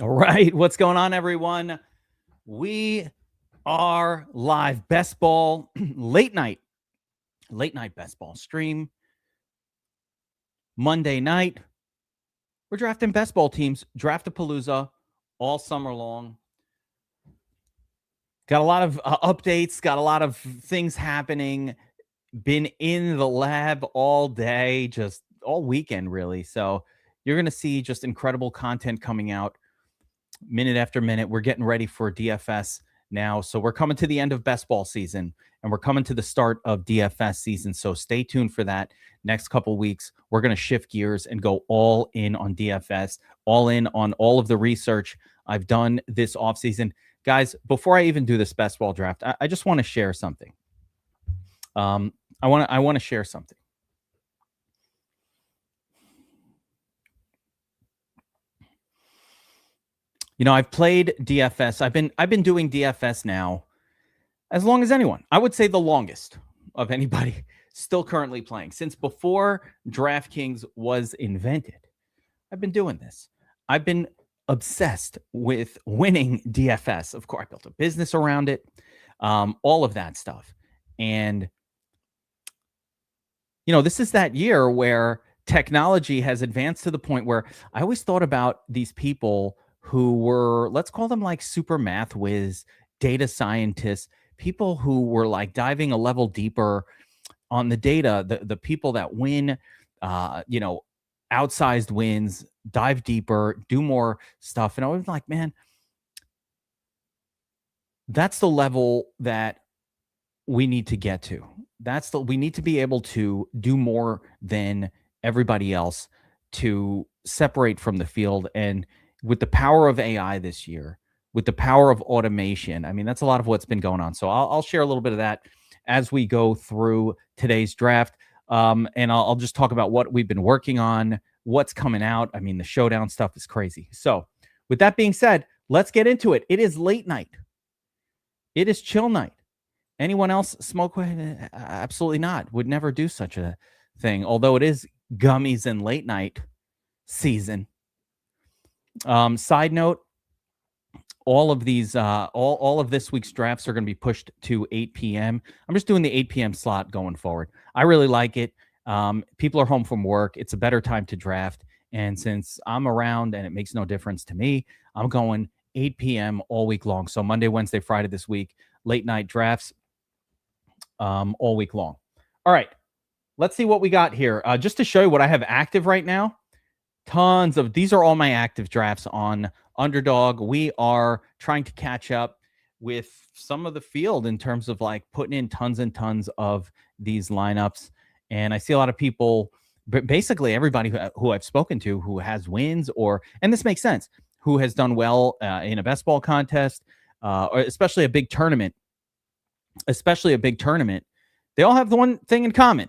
All right, what's going on, everyone? We are live. Best ball late night best ball stream. Monday night, we're drafting best ball teams. Draft-a-palooza all summer long. Got a lot of updates. Got a lot of things happening. Been in the lab all day, just all weekend, really. So you're going to see just incredible content coming out minute after minute. We're getting ready for DFS now. So we're coming to the end of best ball season and we're coming to the start of DFS season. So stay tuned for that. Next couple weeks, we're going to shift gears and go all in on DFS, all in on all of the research I've done this offseason. Guys, before I even do this best ball draft, I just want to share something. I want to share something. You know, I've played DFS. I've been doing DFS now as long as anyone. I would say the longest of anybody still currently playing. Since before DraftKings was invented, I've been doing this. I've been obsessed with winning DFS. Of course, I built a business around it, all of that stuff. And, you know, this is that year where technology has advanced to the point where I always thought about these people who were, let's call them like super math whiz, data scientists, people who were like diving a level deeper on the data, the people that win, you know, outsized wins, dive deeper, do more stuff. And I was like, man, that's the level that we need to get to. We need to be able to do more than everybody else to separate from the field. And with the power of AI this year, with the power of automation, I mean, that's a lot of what's been going on. So I'll share a little bit of that as we go through today's draft. And I'll just talk about what we've been working on, what's coming out. I mean, the showdown stuff is crazy. So with that being said, let's get into it. It is late night. It is chill night. Anyone else smoke? Absolutely not. Would never do such a thing. Although it is gummies and late night season. Side note, all of these, all of this week's drafts are going to be pushed to 8 p.m. I'm just doing the 8 p.m. slot going forward. I really like it. People are home from work. It's a better time to draft. And since I'm around and it makes no difference to me, I'm going 8 p.m. all week long. So Monday, Wednesday, Friday this week, late night drafts all week long. All right, let's see what we got here. Just to show you what I have active right now. Tons of these are all my active drafts on Underdog. We are trying to catch up with some of the field in terms of like putting in tons and tons of these lineups. And I see a lot of people, but basically everybody who I've spoken to who has wins and this makes sense, who has done well in a best ball contest, or especially a big tournament, they all have the one thing in common.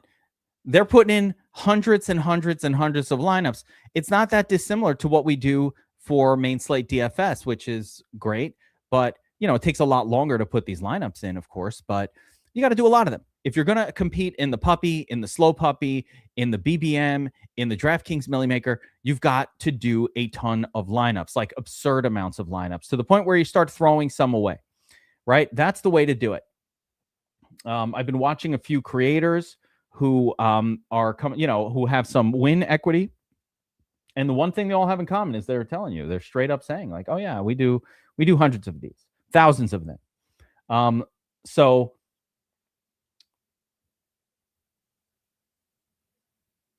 They're putting in hundreds and hundreds and hundreds of lineups. It's not that dissimilar to what we do for main slate DFS, which is great. But, you know, it takes a lot longer to put these lineups in, of course, but you got to do a lot of them. If you're going to compete in the puppy, in the slow puppy, in the BBM, in the DraftKings Millie Maker, you've got to do a ton of lineups, like absurd amounts of lineups, to the point where you start throwing some away, right? That's the way to do it. I've been watching a few creators who are coming, you know, who have some win equity. And the one thing they all have in common is they're telling you, they're straight up saying like, oh yeah, we do hundreds of these, thousands of them. So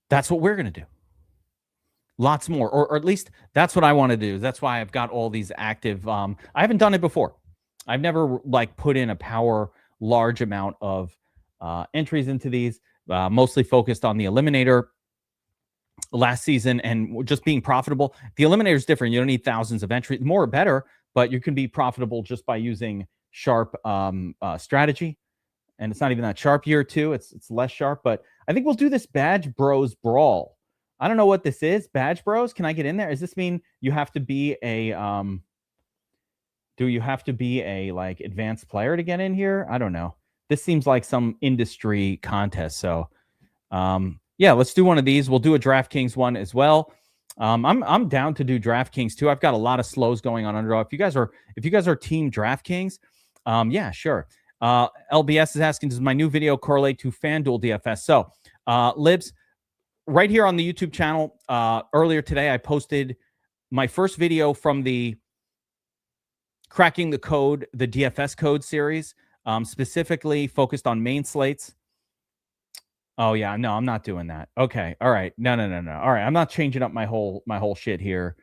that's what we're going to do. Lots more, or at least that's what I want to do. That's why I've got all these active. I haven't done it before. I've never like put in a large amount of entries into these. Mostly focused on the eliminator last season and just being profitable. The eliminator is different. You don't need thousands of entries. More better, but you can be profitable just by using sharp strategy. And it's not even that sharp year two. It's less sharp, but I think we'll do this Badge Bros Brawl. I don't know what this is. Badge Bros, can I get in there? Does this mean you have to be a do you have to be a like advanced player to get in here? I don't know. This seems like some industry contest. So, yeah, let's do one of these. We'll do a DraftKings one as well. I'm down to do DraftKings too. I've got a lot of slows going on Underdog. If you guys are team DraftKings, yeah, sure. LBS is asking, does my new video correlate to FanDuel DFS? So, Libs, right here on the YouTube channel, earlier today, I posted my first video from the Cracking the Code, the DFS Code series, specifically focused on main slates. Oh yeah, no, I'm not doing that. Okay, all right, no. All right, I'm not changing up my whole shit here.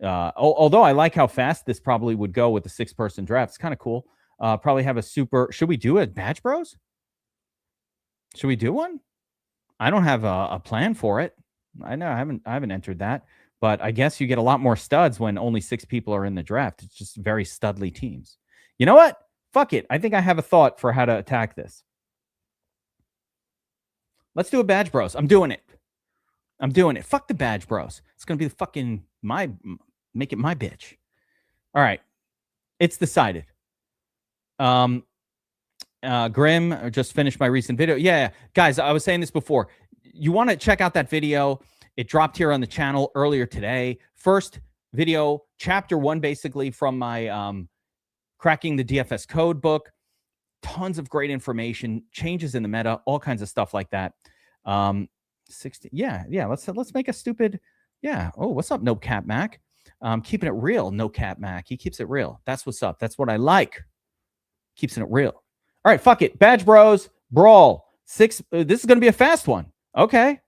Although I like how fast this probably would go with the 6-person draft. It's kind of cool. Probably have a super. Should we do a Badge Bros? Should we do one? I don't have a plan for it. I know I haven't entered that, but I guess you get a lot more studs when only 6 people are in the draft. It's just very studly teams. You know what? Fuck it. I think I have a thought for how to attack this. Let's do a Badge Bros. I'm doing it. Fuck the Badge Bros. It's going to be the fucking make it my bitch. All right. It's decided. Grim, just finished my recent video. Yeah, guys, I was saying this before. You want to check out that video. It dropped here on the channel earlier today. First video, chapter 1, basically, from my Cracking the DFS Code book. Tons of great information, changes in the meta, all kinds of stuff like that. 60, yeah. Let's make a stupid, yeah. Oh, what's up, No Cap Mac? Keeping it real, No Cap Mac. He keeps it real. That's what's up. That's what I like. Keeps it real. All right, fuck it. Badge Bros, Brawl. 6. This is going to be a fast one. Okay.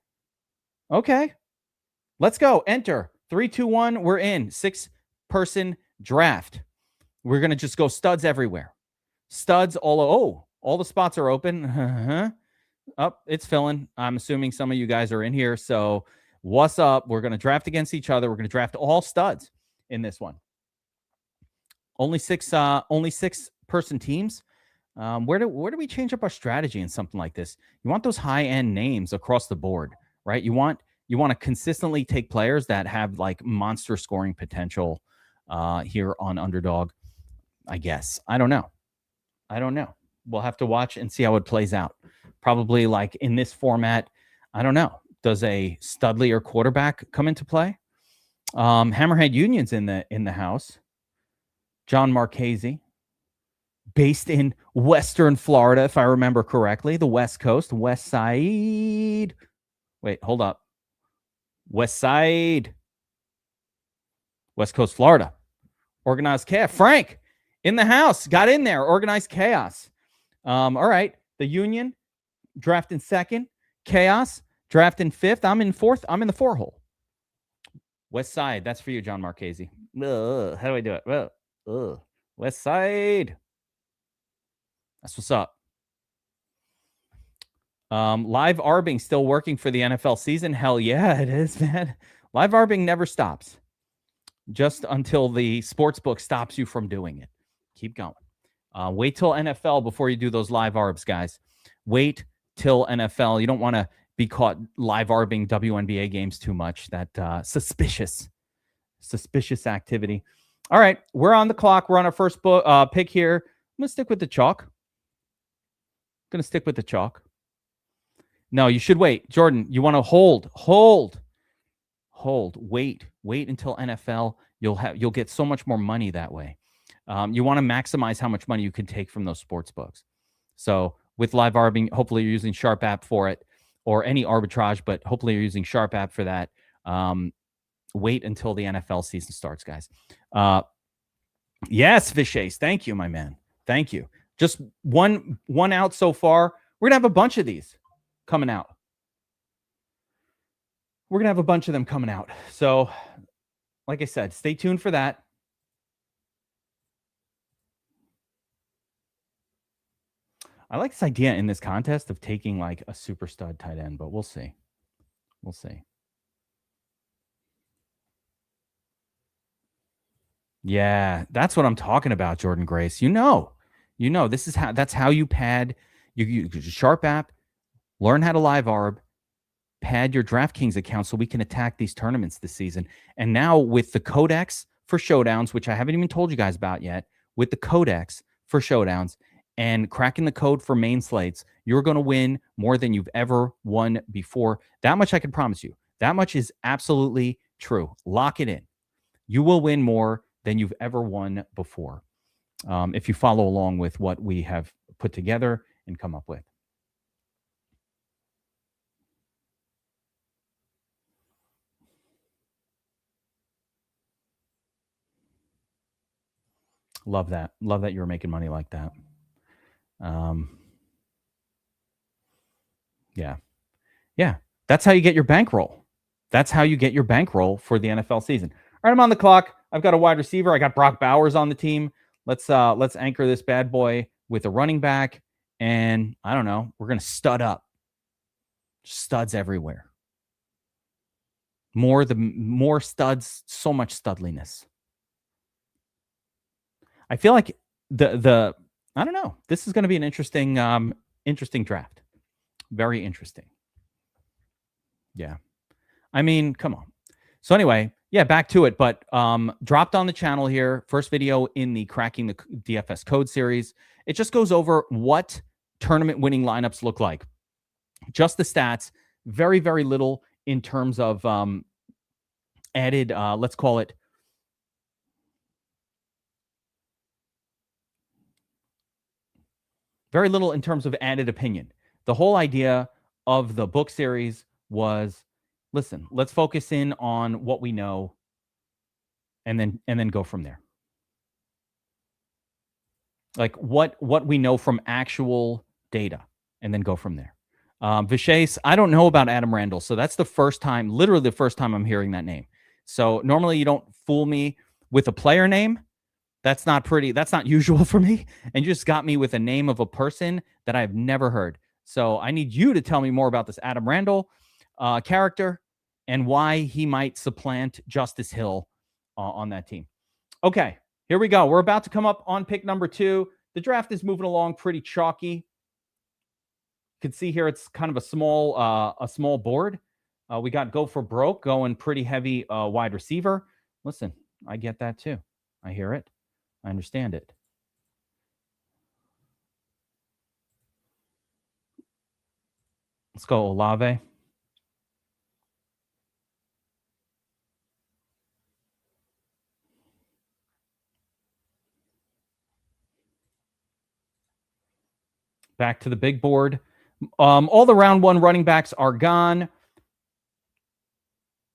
Let's go. Enter. 3, 2, 1. We're in. 6-person draft. We're going to just go studs everywhere. Studs all the spots are open. It's filling. I'm assuming some of you guys are in here. So what's up? We're going to draft against each other. We're going to draft all studs in this one. Only 6-person teams. Where do we change up our strategy in something like this? You want those high-end names across the board, right? You want to consistently take players that have like monster scoring potential here on Underdog, I guess. I don't know. We'll have to watch and see how it plays out. Probably like in this format, I don't know. Does a Studley or quarterback come into play? Hammerhead Union's in the house. John Marchese, based in Western Florida, if I remember correctly, the West Coast, West Side. Wait, hold up. West Side, West Coast, Florida. Organized Chaos. Frank in the house, got in there. Organized Chaos. All right. The Union drafting 2nd. Chaos drafting 5th. I'm in 4th. I'm in the 4 hole. West Side. That's for you, John Marchese. How do I do it? West Side. That's what's up. Live arbing still working for the NFL season? Hell yeah, it is, man. Live arbing never stops. Just until the sports book stops you from doing it. Keep going. Wait till NFL before you do those live arbs, guys. Wait till NFL. You don't want to be caught live arbing WNBA games too much. That suspicious activity. All right, we're on the clock. We're on our first pick here. I'm going to stick with the chalk. No, you should wait. Jordan, you want to hold. Wait until NFL. You'll get so much more money that way. You want to maximize how much money you can take from those sports books. So with live arbing, hopefully you're using Sharp app for it, or any arbitrage, but hopefully you're using Sharp app for that. Wait until the NFL season starts, guys. Yes, Vishace. Thank you, my man. Thank you. Just one out so far. We're going to have a bunch of these coming out. We're going to have a bunch of them coming out. So, like I said, stay tuned for that. I like this idea in this contest of taking like a super stud tight end, but we'll see. Yeah, that's what I'm talking about, Jordan Grace. That's how you pad. You use Sharp app, learn how to live arb, pad your DraftKings account so we can attack these tournaments this season. And now with the Codex for Showdowns, which I haven't even told you guys about yet, with the Codex for Showdowns and cracking the code for main slates, you're going to win more than you've ever won before. That much I can promise you. That much is absolutely true. Lock it in. You will win more than you've ever won before if you follow along with what we have put together and come up with. Love that. Love that you're making money like that. Yeah. Yeah. That's how you get your bankroll. That's how you get your bankroll for the NFL season. All right, I'm on the clock. I've got a wide receiver. I got Brock Bowers on the team. Let's anchor this bad boy with a running back. And I don't know, we're going to stud up. Studs everywhere. More studs, so much studliness. I feel like the I don't know. This is going to be an interesting draft. Very interesting. Yeah. I mean, come on. So anyway, yeah, back to it. But dropped on the channel here. First video in the Cracking the DFS Code series. It just goes over what tournament winning lineups look like. Just the stats. Very, very little in terms of added, let's call it, very little in terms of added opinion. The whole idea of the book series was, listen, let's focus in on what we know and then go from there. Like what we know from actual data and then go from there. Vishes, I don't know about Adam Randall. So that's the first time, literally the first time I'm hearing that name. So normally you don't fool me with a player name. That's not usual for me. And you just got me with a name of a person that I've never heard. So I need you to tell me more about this Adam Randall character and why he might supplant Justice Hill on that team. Okay, here we go. We're about to come up on pick number 2. The draft is moving along pretty chalky. You can see here it's kind of a small board. We got Go for Broke going pretty heavy wide receiver. Listen, I get that too. I hear it. I understand it. Let's go Olave. Back to the big board. All the round 1 running backs are gone.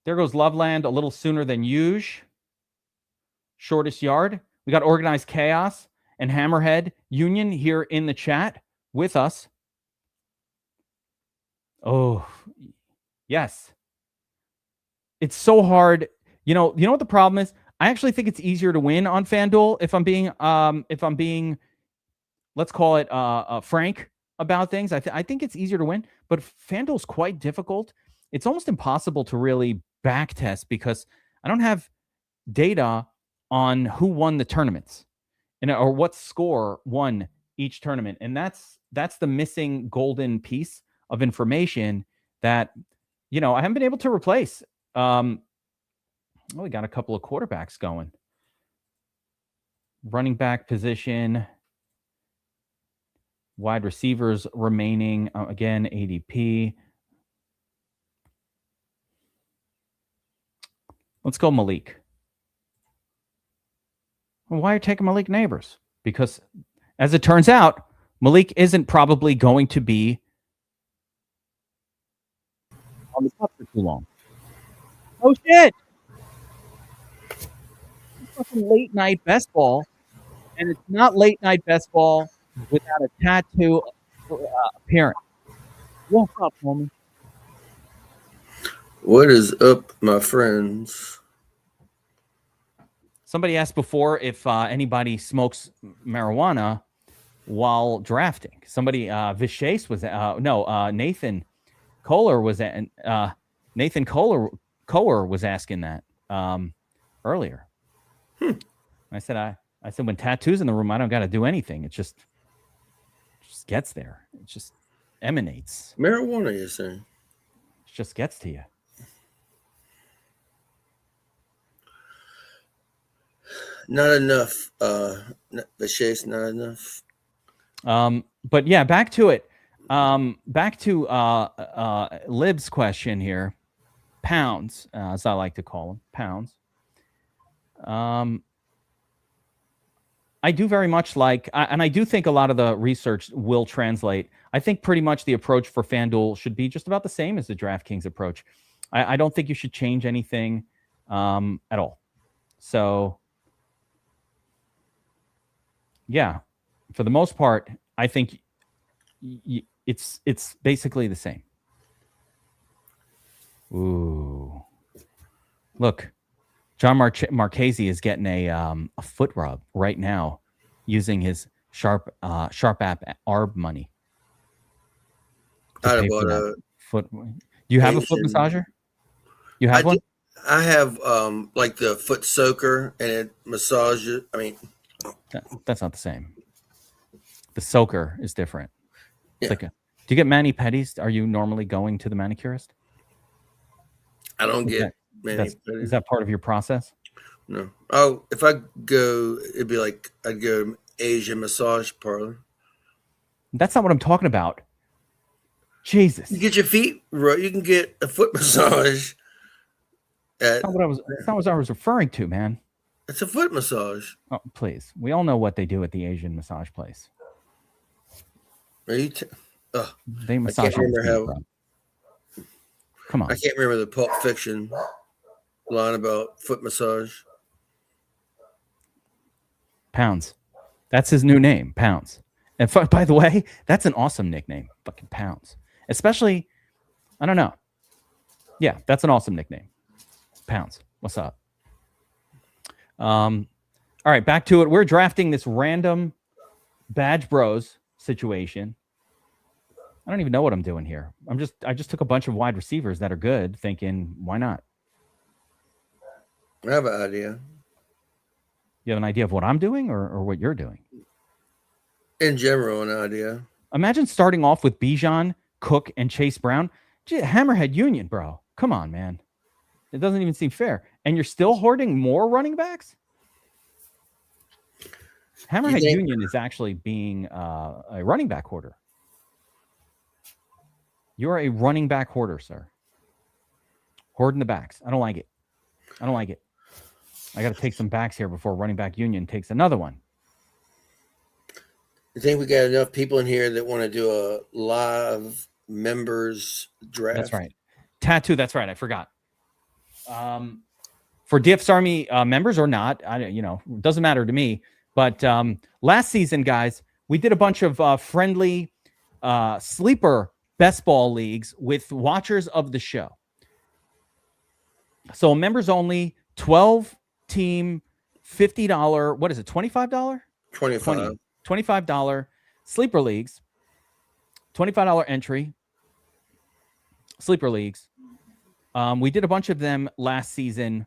There goes Loveland a little sooner than usual. Shortest yard. We got Organized Chaos and Hammerhead Union here in the chat with us. Oh, yes. It's so hard. You know what the problem is? I actually think it's easier to win on FanDuel if I'm being, let's call it frank about things. I think it's easier to win, but FanDuel's quite difficult. It's almost impossible to really back test because I don't have data on who won the tournaments or what score won each tournament. And that's the missing golden piece of information that, I haven't been able to replace. We got a couple of quarterbacks going. Running back position. Wide receivers remaining. Again, ADP. Let's go Malik. Well, why are you taking Malik Neighbors? Because, as it turns out, Malik isn't probably going to be on the top for too long. Oh, shit! It's fucking late night best ball, and it's not late night best ball without a tattoo appearance. What's up, homie? What is up, my friends? Somebody asked before if anybody smokes marijuana while drafting. Somebody, Vishes was Nathan Kohler was Nathan Kohler was asking that earlier. I said when tattoos in the room, I don't got to do anything. It just gets there. It just emanates. Marijuana, you're saying? It just gets to you. Not enough. The chase, not enough. But yeah, back to it. Back to Lib's question here. pounds, as I like to call them, pounds. I do very much like, and I do think a lot of the research will translate. I think pretty much the approach for FanDuel should be just about the same as the DraftKings approach. I don't think you should change anything at all. So, yeah, for the most part, I think it's basically the same. Ooh, look, John Marchese is getting a foot rub right now using his Sharp app ARB money. I'd have bought a foot. Do you have a foot massager? You have one? I have like the foot soaker, and it massages. I mean, that's not the same. The soaker is different. Yeah. It's like do you get mani-pedis? Are you normally going to the manicurist? I don't get mani-pedis. Is that part of your process? No. Oh, if I go, it'd be like I'd go Asian massage parlor. That's not what I'm talking about. Jesus. You get your feet right. You can get a foot massage. That's not what I was referring to, man. It's a foot massage. Oh, please. We all know what they do at the Asian massage place. They massage. I can't remember how. Come on. I can't remember the Pulp Fiction line about foot massage. Pounds. That's his new name, Pounds. And by the way, that's an awesome nickname, fucking Pounds. Especially, I don't know. Yeah, that's an awesome nickname. Pounds. What's up? All right, back to it. We're drafting this random Badge Bros situation. I don't even know what I'm doing here. I just took a bunch of wide receivers that are good, thinking, why not? I have an idea. You have an idea of what I'm doing or what you're doing? In general, an idea. Imagine starting off with Bijan, Cook, and Chase Brown. Gee, Hammerhead Union, bro. Come on, man. It doesn't even seem fair. And you're still hoarding more running backs? Hammerhead Union is actually being a running back hoarder. You're a running back hoarder, sir. Hoarding the backs. I don't like it. I got to take some backs here before running back Union takes another one. I think we got enough people in here that want to do a live members draft. That's right. Tattoo. That's right. I forgot. For DFS Army members or not, it doesn't matter to me. But last season, guys, we did a bunch of friendly sleeper best ball leagues with watchers of the show. So members only, 12 team, $50. What is it? $25? $25 sleeper leagues, $25 entry sleeper leagues. We did a bunch of them last season,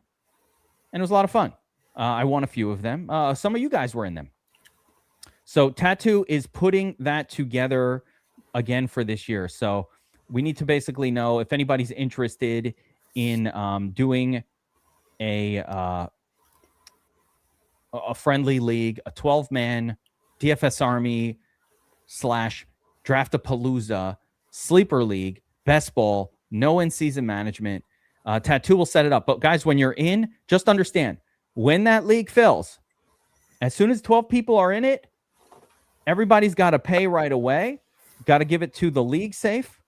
and it was a lot of fun. I won a few of them. Some of you guys were in them. So Tattoo is putting that together again for this year. So we need to basically know if anybody's interested in doing a friendly league, a 12-man DFS Army / Draftapalooza sleeper league, best ball, no in-season management. Tattoo will set it up. But guys, when you're in, just understand, when that league fills, as soon as 12 people are in it, everybody's got to pay right away. Got to give it to the league safe.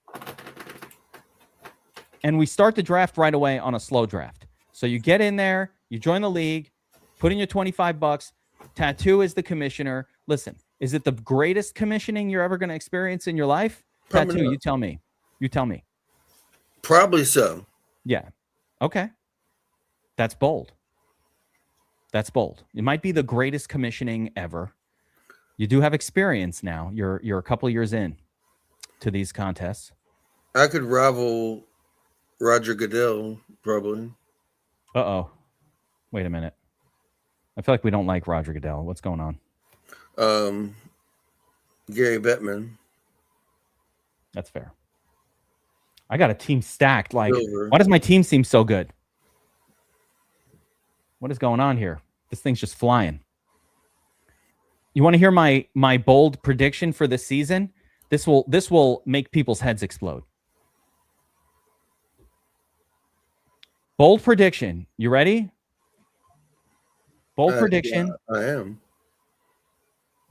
And we start the draft right away on a slow draft. So you get in there, you join the league, put in your $25. Tattoo is the commissioner. Listen, is it the greatest commissioning you're ever going to experience in your life? Probably Tattoo, not. You tell me. Probably so. Yeah. Okay. That's bold. It might be the greatest commissioning ever. You do have experience now. You're a couple years in to these contests. I could rival Roger Goodell, probably. Uh-oh. Wait a minute. I feel like we don't like Roger Goodell. What's going on? Gary Bettman. That's fair. I got a team stacked. Like, Silver. why does my team seem so good? What is going on here? This thing's just flying. You want to hear my bold prediction for this season? This will make people's heads explode. Bold prediction. You ready? Bold prediction. Yeah, I am.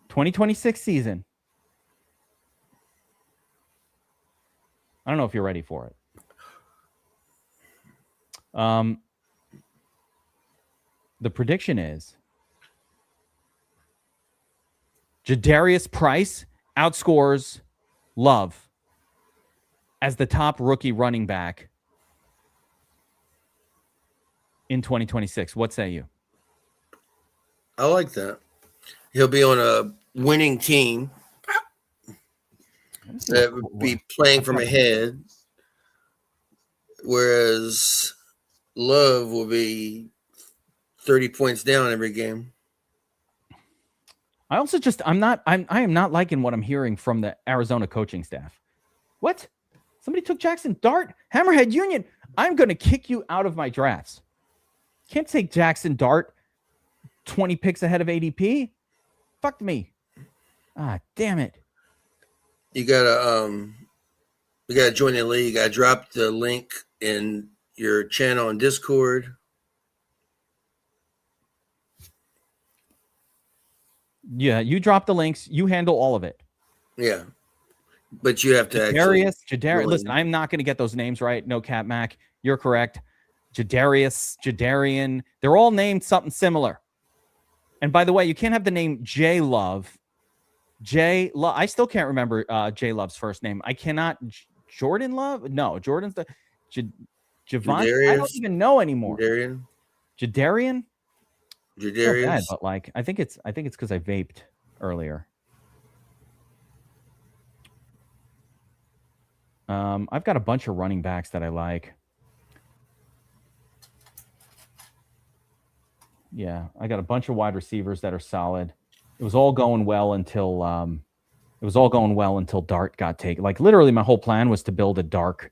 2026 season. I don't know if you're ready for it. The prediction is Jadarius Price outscores Love as the top rookie running back in 2026. What say you? I like that. He'll be on a winning team that would be playing from ahead, whereas Love will be 30 points down every game. I also I am not liking what I'm hearing from the Arizona coaching staff. What? Somebody took Jackson Dart? Hammerhead Union. I'm going to kick you out of my drafts. Can't take Jackson Dart 20 picks ahead of ADP. Fuck me. Ah, damn it. You gotta join the league. I dropped the link in your channel on Discord. Yeah, you drop the links. You handle all of it. Yeah. But you have to Jadarius. Listen, I'm not going to get those names right. No cap, Mac. You're correct. Jadarian. They're all named something similar. And by the way, you can't have the name J Love. I still can't remember J Love's first name. I cannot. Jordan Love? No, Jordan's the Javon. I don't even know anymore. Jadarian. Bad, but like I think it's because I vaped earlier. I've got a bunch of running backs that I like. Yeah, I got a bunch of wide receivers that are solid. It was all going well until Dart got taken. Like literally, my whole plan was to build a Dart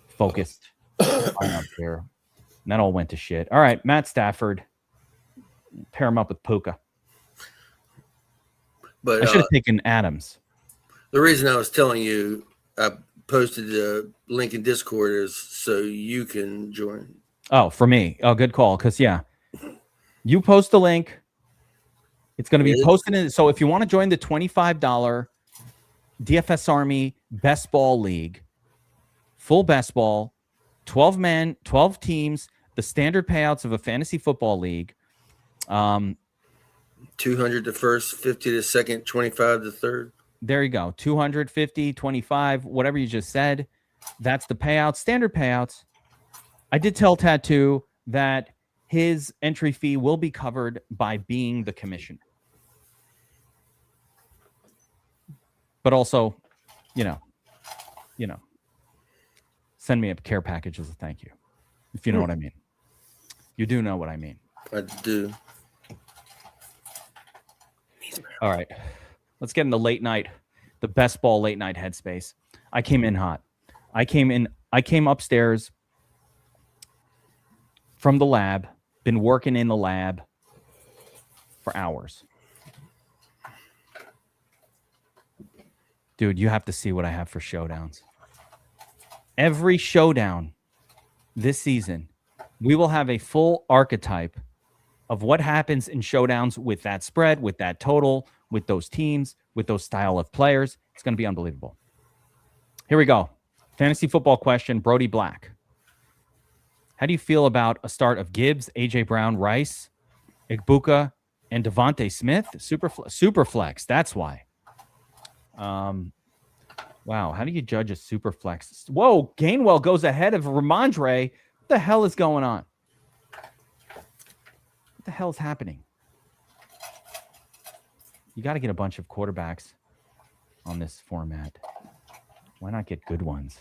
focused lineup here, and that all went to shit. All right, Matt Stafford, pair him up with Puka. But I should have taken Adams. The reason I was telling you I posted the link in Discord is so you can join. Oh, for me. Oh, good call. Because, yeah, you post the link. It's going to be posted in. So if you want to join the $25 DFS Army Best Ball League, full best ball, 12 men, 12 teams, the standard payouts of a fantasy football league. 200 to first, 50 to second, 25 to third. There you go. 250, 25, whatever you just said. That's the payouts, standard payouts. I did tell Tattoo that his entry fee will be covered by being the commissioner. But also, you know, send me a care package as a thank you, if you know what I mean. You do know what I mean. I do. All right. Let's get in the best ball late night headspace. I came in hot. I came upstairs from the lab, been working in the lab for hours. Dude, you have to see what I have for showdowns. Every showdown this season, we will have a full archetype of what happens in showdowns with that spread, with that total, with those teams, with those style of players. It's going to be unbelievable. Here we go. Fantasy football question, Brody Black. How do you feel about a start of Gibbs, A.J. Brown, Rice, Igbuka, and Devontae Smith? Super flex. That's why. Wow. How do you judge a super flex? Whoa. Gainwell goes ahead of Ramondre. What the hell is going on? What the hell is happening? You got to get a bunch of quarterbacks on this format. Why not get good ones?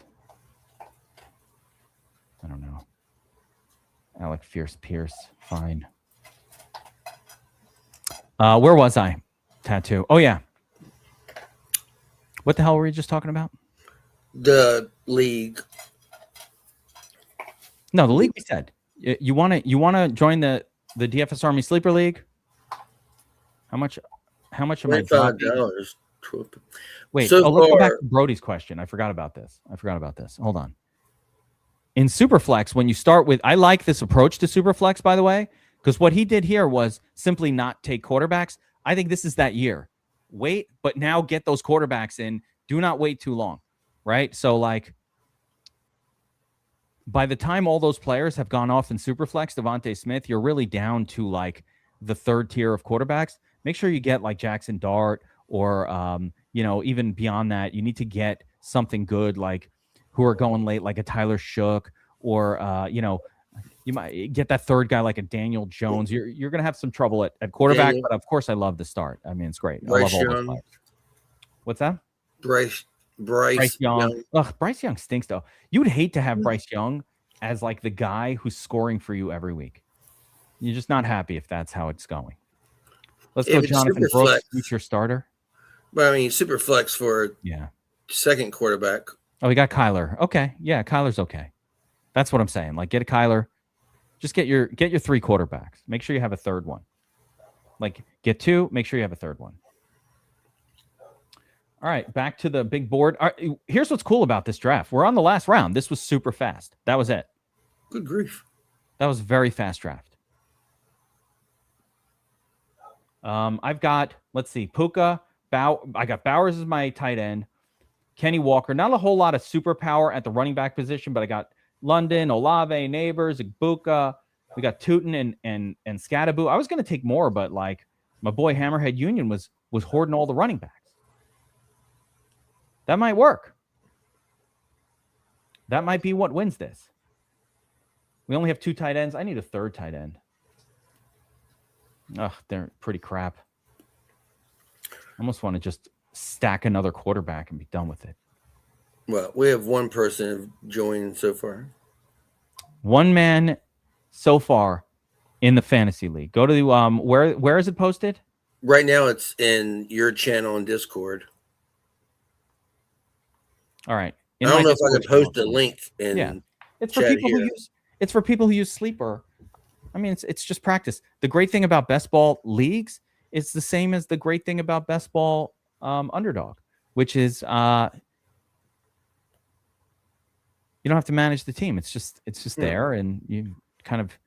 I don't know. Alec Pierce. Fine. Where was I? Tattoo. Oh, yeah. What the hell were we just talking about? The league. No, the league we said. You want to join the DFS Army Sleeper League? How much am I dropping? $25. Wait, let's go back to Brody's question. I forgot about this. Hold on. in Superflex, when you start with, I like this approach to Superflex, by the way, because what he did here was simply not take quarterbacks. I think this is that year. Wait, but now get those quarterbacks in. Do not wait too long, right? So, like, by the time all those players have gone off in Superflex, Devontae Smith, you're really down to, like, the third tier of quarterbacks. Make sure you get, like, Jackson Dart or, even beyond that, you need to get something good, like, who are going late, like a Tyler Shook, or you might get that third guy like a Daniel Jones. You're going to have some trouble at quarterback, but of course I love the start. I mean, it's great. Bryce I love all Young. those players. What's that? Bryce Young. Ugh, Bryce Young stinks though. You would hate to have Bryce Young as like the guy who's scoring for you every week. You're just not happy if that's how it's going. Let's go, Jonathan Brooks, future starter. But I mean, super flex for second quarterback. Oh, we got Kyler. Okay. Yeah, Kyler's okay. That's what I'm saying. Like, get a Kyler. Just get your 3 quarterbacks. Make sure you have a third one. Like, get 2. Make sure you have a third one. All right, back to the big board. All right, here's what's cool about this draft. We're on the last round. This was super fast. That was it. Good grief. That was a very fast draft. I've got, let's see, Puka, I got Bowers as my tight end. Kenny Walker. Not a whole lot of superpower at the running back position, but I got London, Olave, Neighbors, Igbuka. We got Tootin and Scadaboo. I was going to take more, but like my boy Hammerhead Union was hoarding all the running backs. That might work. That might be what wins this. We only have 2 tight ends. I need a third tight end. Ugh, they're pretty crap. I almost want to just stack another quarterback and be done with it. Well, we have one person joined so far. One man so far in the fantasy league. Go to the where is it posted? Right now it's in your channel and Discord. All right. I don't know if I can post a link in it's for people here. It's for people who use Sleeper. I mean, it's just practice. The great thing about best ball leagues is the same as the great thing about best ball Underdog, which is you don't have to manage the team. It's just there, and you kind of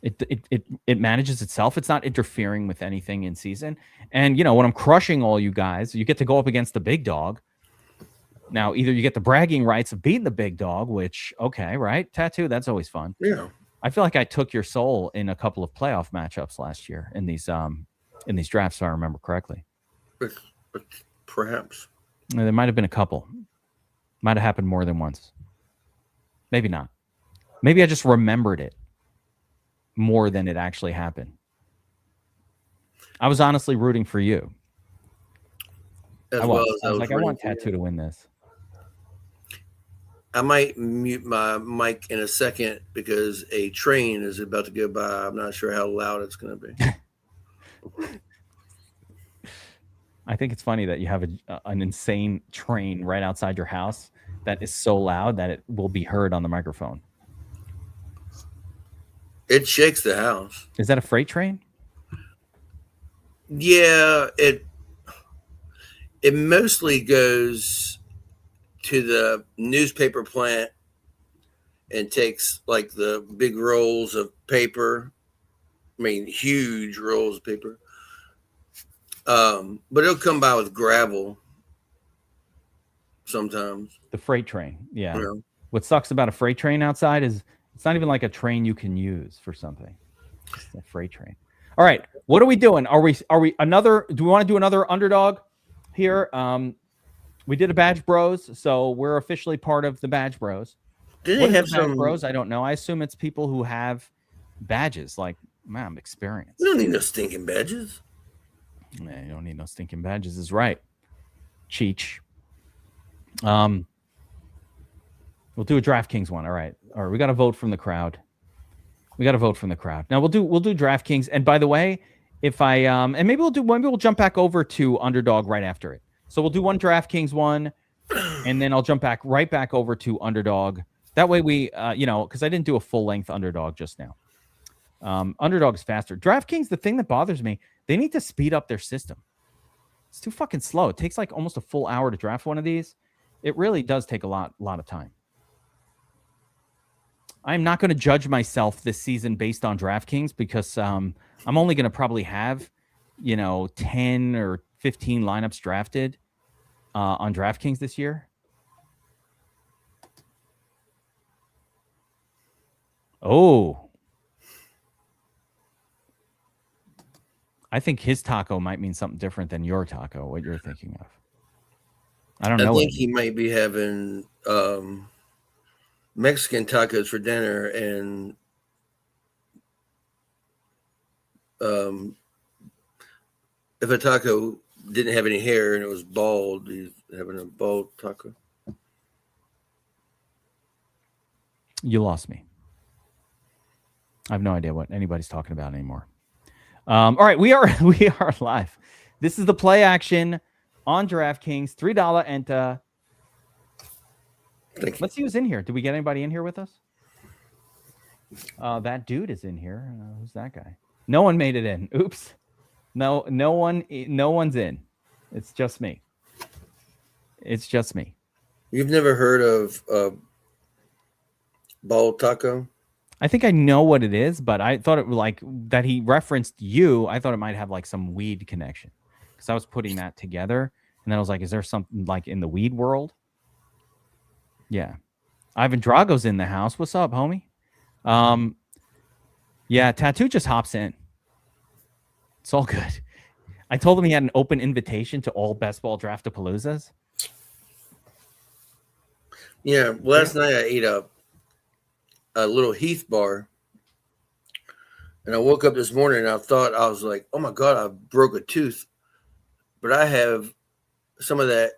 it manages itself. It's not interfering with anything in season. And when I'm crushing all you guys, you get to go up against the big dog. Now, either you get the bragging rights of beating the big dog, which right? Tattoo, that's always fun. Yeah. I feel like I took your soul in a couple of playoff matchups last year in these drafts, if I remember correctly. Perhaps. There might have been a couple. Might have happened more than once. Maybe not. Maybe I just remembered it more than it actually happened. I was honestly rooting for you. I was like, I want Tattoo to win this. I might mute my mic in a second because a train is about to go by. I'm not sure how loud it's going to be. I think it's funny that you have an insane train right outside your house that is so loud that it will be heard on the microphone. It shakes the house. Is that a freight train? Yeah, it mostly goes to the newspaper plant and takes like the big rolls of paper. I mean, huge rolls of paper. But it'll come by with gravel sometimes. The freight train. Yeah. What sucks about a freight train outside is it's not even like a train you can use for something. It's a freight train. All right. What are we doing? Do we want to do another Underdog here? We did a Badge Bros, so we're officially part of the Badge Bros. Did they have some Badge Bros? I don't know. I assume it's people who have badges, like, man, I'm experienced. We don't need no stinking badges. Yeah, you don't need no stinking badges, is right. Cheech. We'll do a DraftKings one. All right. We got to vote from the crowd. Now we'll do DraftKings. And by the way, if I and maybe we'll jump back over to Underdog right after it. So we'll do one DraftKings one, and then I'll jump right back over to Underdog. That way we because I didn't do a full length Underdog just now. Underdog is faster. DraftKings, the thing that bothers me, they need to speed up their system. It's too fucking slow. It takes like almost a full hour to draft one of these. It really does take a lot of time. I'm not going to judge myself this season based on DraftKings because I'm only going to probably have, 10 or 15 lineups drafted on DraftKings this year. Oh, I think his taco might mean something different than your taco, what you're thinking of. I don't know. I think he might be having Mexican tacos for dinner, and if a taco didn't have any hair and it was bald, he's having a bald taco. You lost me. I have no idea what anybody's talking about anymore. All right, we are live. This is the play action on DraftKings. $3 enter. Let's see who's in here. Did we get anybody in here with us? That dude is in here. Who's that guy? No one made it in. Oops. No one's in. It's just me. You've never heard of bald taco? I think I know what it is, but I thought it was like that he referenced you. I thought it might have like some weed connection because I was putting that together. And then I was like, is there something like in the weed world? Yeah. Ivan Drago's in the house. What's up, homie? Yeah, Tattoo just hops in. It's all good. I told him he had an open invitation to all best ball draftapaloozas. Yeah, last night I ate a little Heath bar, and I woke up this morning and I was like, oh my God, I broke a tooth. But I have some of that.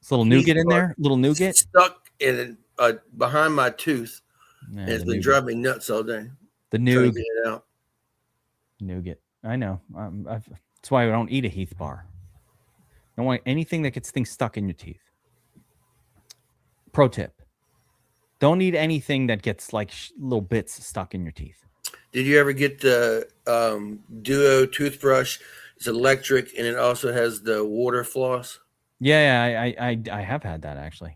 It's a little nougat in there? Little nougat? Stuck in behind my tooth. Yeah, and it's been driving me nuts all day. The nougat. Get it out. Nougat. I know. That's why I don't eat a Heath bar. I don't want anything that gets things stuck in your teeth. Pro tip. Don't eat anything that gets like little bits stuck in your teeth. Did you ever get the Duo toothbrush? It's electric, and it also has the water floss. Yeah, I have had that actually.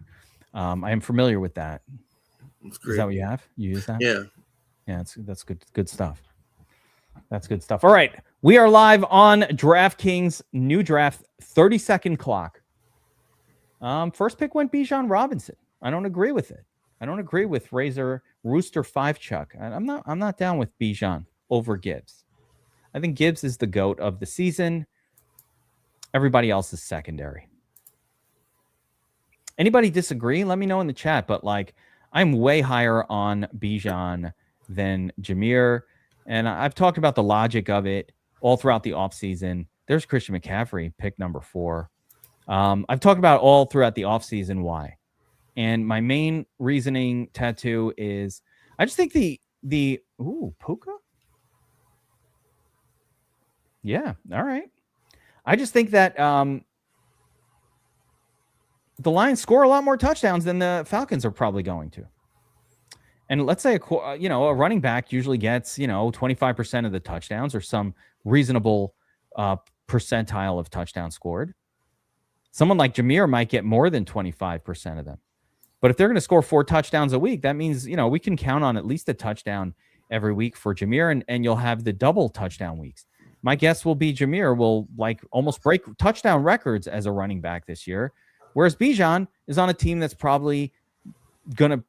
I am familiar with that. That's great. Is that what you have? You use that? Yeah. That's good stuff. That's good stuff. All right, we are live on DraftKings new draft 30-second clock. First pick went Bijan Robinson. I don't agree with it. I don't agree with Razor Rooster 5 Chuck. I'm not down with Bijan over Gibbs. I think Gibbs is the GOAT of the season. Everybody else is secondary. Anybody disagree? Let me know in the chat. But like, I'm way higher on Bijan than Jameer. And I've talked about the logic of it all throughout the offseason. There's Christian McCaffrey, pick number 4. I've talked about all throughout the offseason why. And my main reasoning, Tattoo, is I just think the Puka? Yeah, all right. I just think that the Lions score a lot more touchdowns than the Falcons are probably going to. And let's say a running back usually gets 25% of the touchdowns or some reasonable percentile of touchdowns scored. Someone like Jameer might get more than 25% of them. But if they're going to score 4 touchdowns a week, that means we can count on at least a touchdown every week for Jameer, and you'll have the double touchdown weeks. My guess will be Jameer will like almost break touchdown records as a running back this year, whereas Bijan is on a team that's probably going to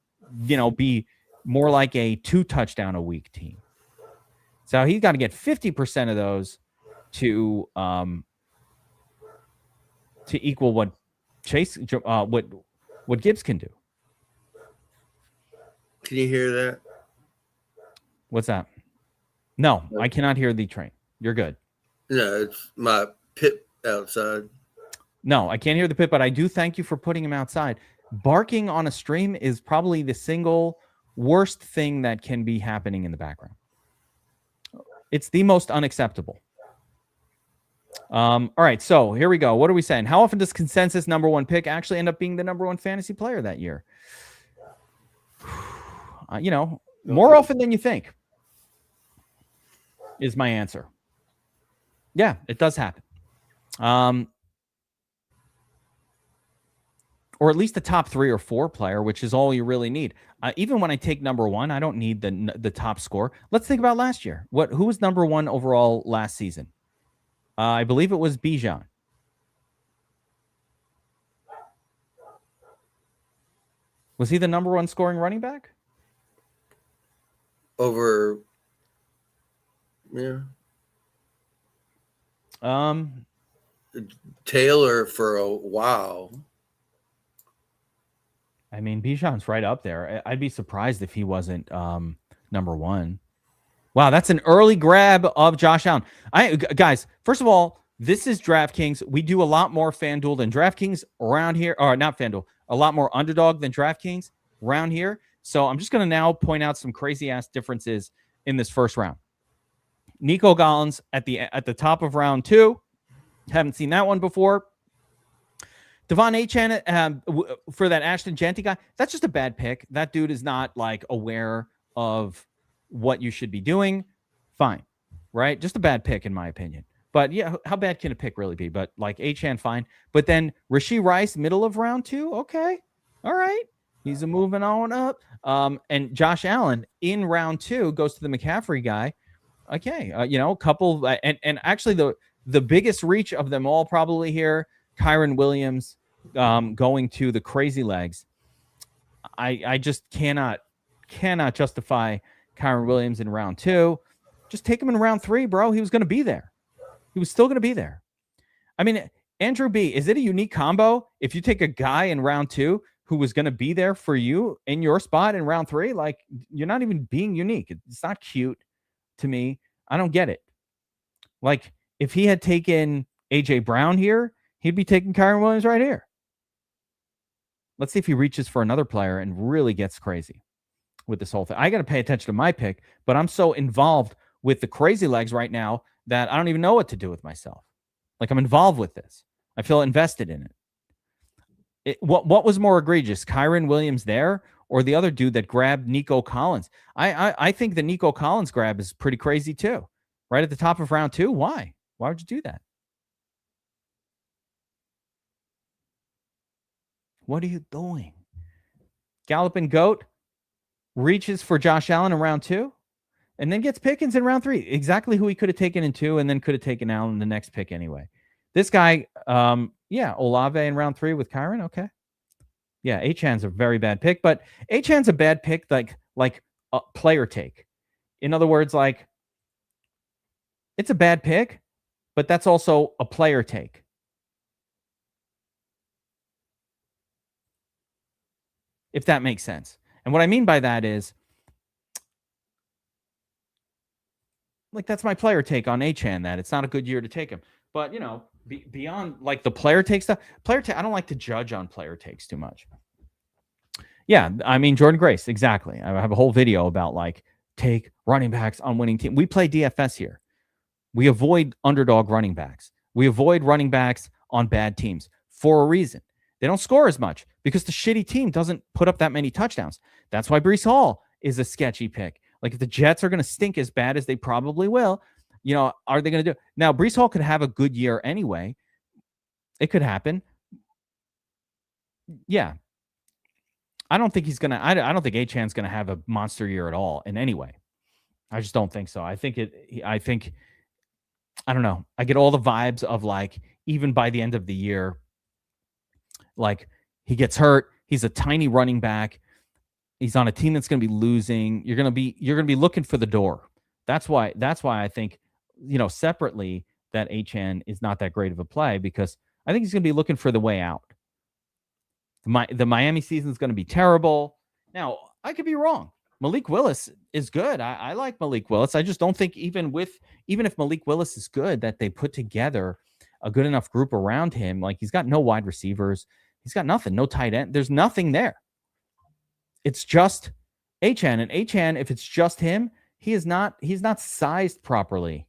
be more like a 2 touchdown a week team. So he's got to get 50% of those to equal what what Gibbs can do. Can you hear that? What's that? No, I cannot hear the train. You're good. No, it's my pit outside. No, I can't hear the pit, but I do thank you for putting him outside. Barking on a stream is probably the single worst thing that can be happening in the background. It's the most unacceptable. All right, so here we go. What are we saying? How often does consensus number 1 pick actually end up being the number 1 fantasy player that year? More often than you think is my answer. Yeah, it does happen. or at least a top 3 or 4 player, which is all you really need. Even when I take number 1, I don't need the top score. Let's think about last year. Who was number 1 overall last season? I believe it was Bijan. Was he the number 1 scoring running back? Over, yeah. Taylor for a while. I mean, Bijan's right up there. I'd be surprised if he wasn't number 1. Wow, that's an early grab of Josh Allen. Guys, first of all, this is DraftKings. We do a lot more FanDuel than DraftKings around here. Or not FanDuel. A lot more Underdog than DraftKings around here. So I'm just going to now point out some crazy-ass differences in this first round. Nico Collins at the top of round 2. Haven't seen that one before. Devon Achane for that Ashton Jeanty guy, that's just a bad pick. That dude is not like aware of what you should be doing. Fine, right? Just a bad pick in my opinion. But yeah, how bad can a pick really be? But like Achane, fine. But then Rashee Rice, middle of round 2, okay, all right. He's moving on up. And Josh Allen in round 2 goes to the McCaffrey guy. Okay, a couple, and actually the biggest reach of them all probably here, Kyren Williams going to the crazy legs. I just cannot justify Kyren Williams in round 2. Just take him in round 3, bro. He was going to be there. He was still going to be there. I mean, Andrew B., is it a unique combo if you take a guy in round 2 who was going to be there for you in your spot in round 3? Like, you're not even being unique. It's not cute to me. I don't get it. Like, if he had taken A.J. Brown here, he'd be taking Kyren Williams right here. Let's see if he reaches for another player and really gets crazy with this whole thing. I got to pay attention to my pick, but I'm so involved with the crazy legs right now that I don't even know what to do with myself. Like, I'm involved with this. I feel invested in it. What was more egregious, Kyren Williams there or the other dude that grabbed Nico Collins? I think the Nico Collins grab is pretty crazy too. Right at the top of round 2. Why? Why would you do that? What are you doing? Galloping Goat reaches for Josh Allen in round 2 and then gets Pickens in round 3. Exactly who he could have taken in 2 and then could have taken Allen in the next pick anyway. This guy, Olave in round 3 with Kyren. Okay. Yeah, Achane's a very bad pick, but Achane's a bad pick like a player take. In other words, like, it's a bad pick, but that's also a player take. If that makes sense. And what I mean by that is, like, that's my player take on Achane, that it's not a good year to take him. But, beyond like the player take stuff, I don't like to judge on player takes too much. Yeah, I mean, Jordan Grace, exactly. I have a whole video about like take running backs on winning team. We play DFS here. We avoid underdog running backs. We avoid running backs on bad teams for a reason. They don't score as much because the shitty team doesn't put up that many touchdowns. That's why Breece Hall is a sketchy pick. Like, if the Jets are going to stink as bad as they probably will, are they going to do? Now, Breece Hall could have a good year anyway. It could happen. Yeah. I don't think he's going to, I don't think Achane's going to have a monster year at all in any way. I just don't think so. I don't know. I get all the vibes of like, even by the end of the year, like, he gets hurt. He's a tiny running back. He's on a team that's going to be losing. You're going to be looking for the door. That's why I think, separately, that Achane is not that great of a play, because I think he's going to be looking for the way out. The Miami season is going to be terrible. Now, I could be wrong. Malik Willis is good. I like Malik Willis. I just don't think even if Malik Willis is good, that they put together a good enough group around him. Like, he's got no wide receivers. He's got nothing, no tight end. There's nothing there. It's just Achane. And Achane, if it's just him, he's not sized properly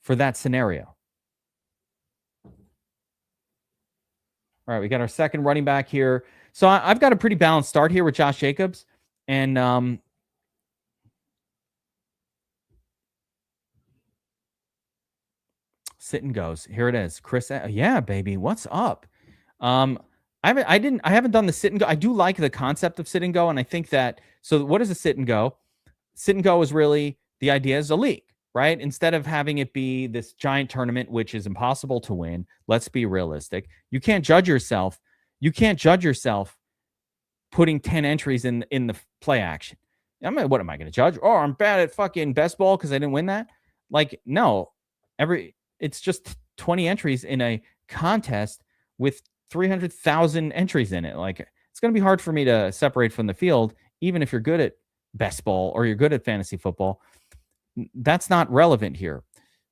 for that scenario. All right, we got our second running back here. So I've got a pretty balanced start here with Josh Jacobs. And sit and goes. Here it is. Chris, yeah, baby, what's up? I haven't done the sit and go. I do like the concept of sit and go, and I think that. So, what is a sit and go? Sit and go is really the idea is a league, right? Instead of having it be this giant tournament, which is impossible to win. Let's be realistic. You can't judge yourself. You can't judge yourself putting 10 entries in the play action. What am I going to judge? Oh, I'm bad at fucking best ball because I didn't win that. Like, no, it's just 20 entries in a contest with 300,000 entries in it. Like, it's going to be hard for me to separate from the field, even if you're good at best ball or you're good at fantasy football. That's not relevant here.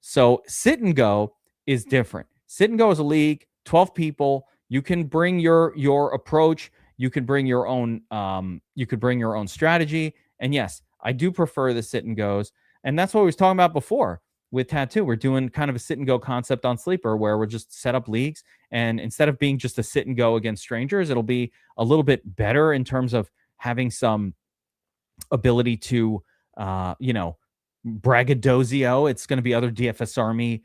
So sit and go is different. Sit and go is a league, 12 people. You can bring your approach. You could bring your own strategy. And yes, I do prefer the sit and goes. And that's what we was talking about before with Tattoo. We're doing kind of a sit and go concept on Sleeper where we're just set up leagues. And instead of being just a sit and go against strangers, it'll be a little bit better in terms of having some ability to, braggadocio. It's going to be other DFS Army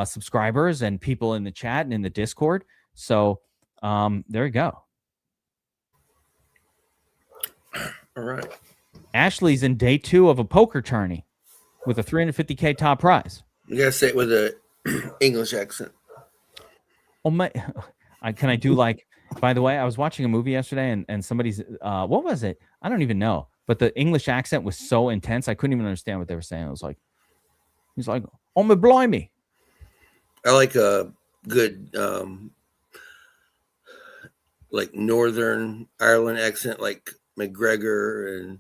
subscribers and people in the chat and in the Discord. So there you go. All right. Ashley's in day 2 of a poker tourney with a $350K top prize. You gotta say it with a English accent. Oh my! Can I do like? By the way, I was watching a movie yesterday, and somebody's what was it? I don't even know. But the English accent was so intense, I couldn't even understand what they were saying. It was like, he's like, "Oh my blimey!" I like a good like Northern Ireland accent, like McGregor and.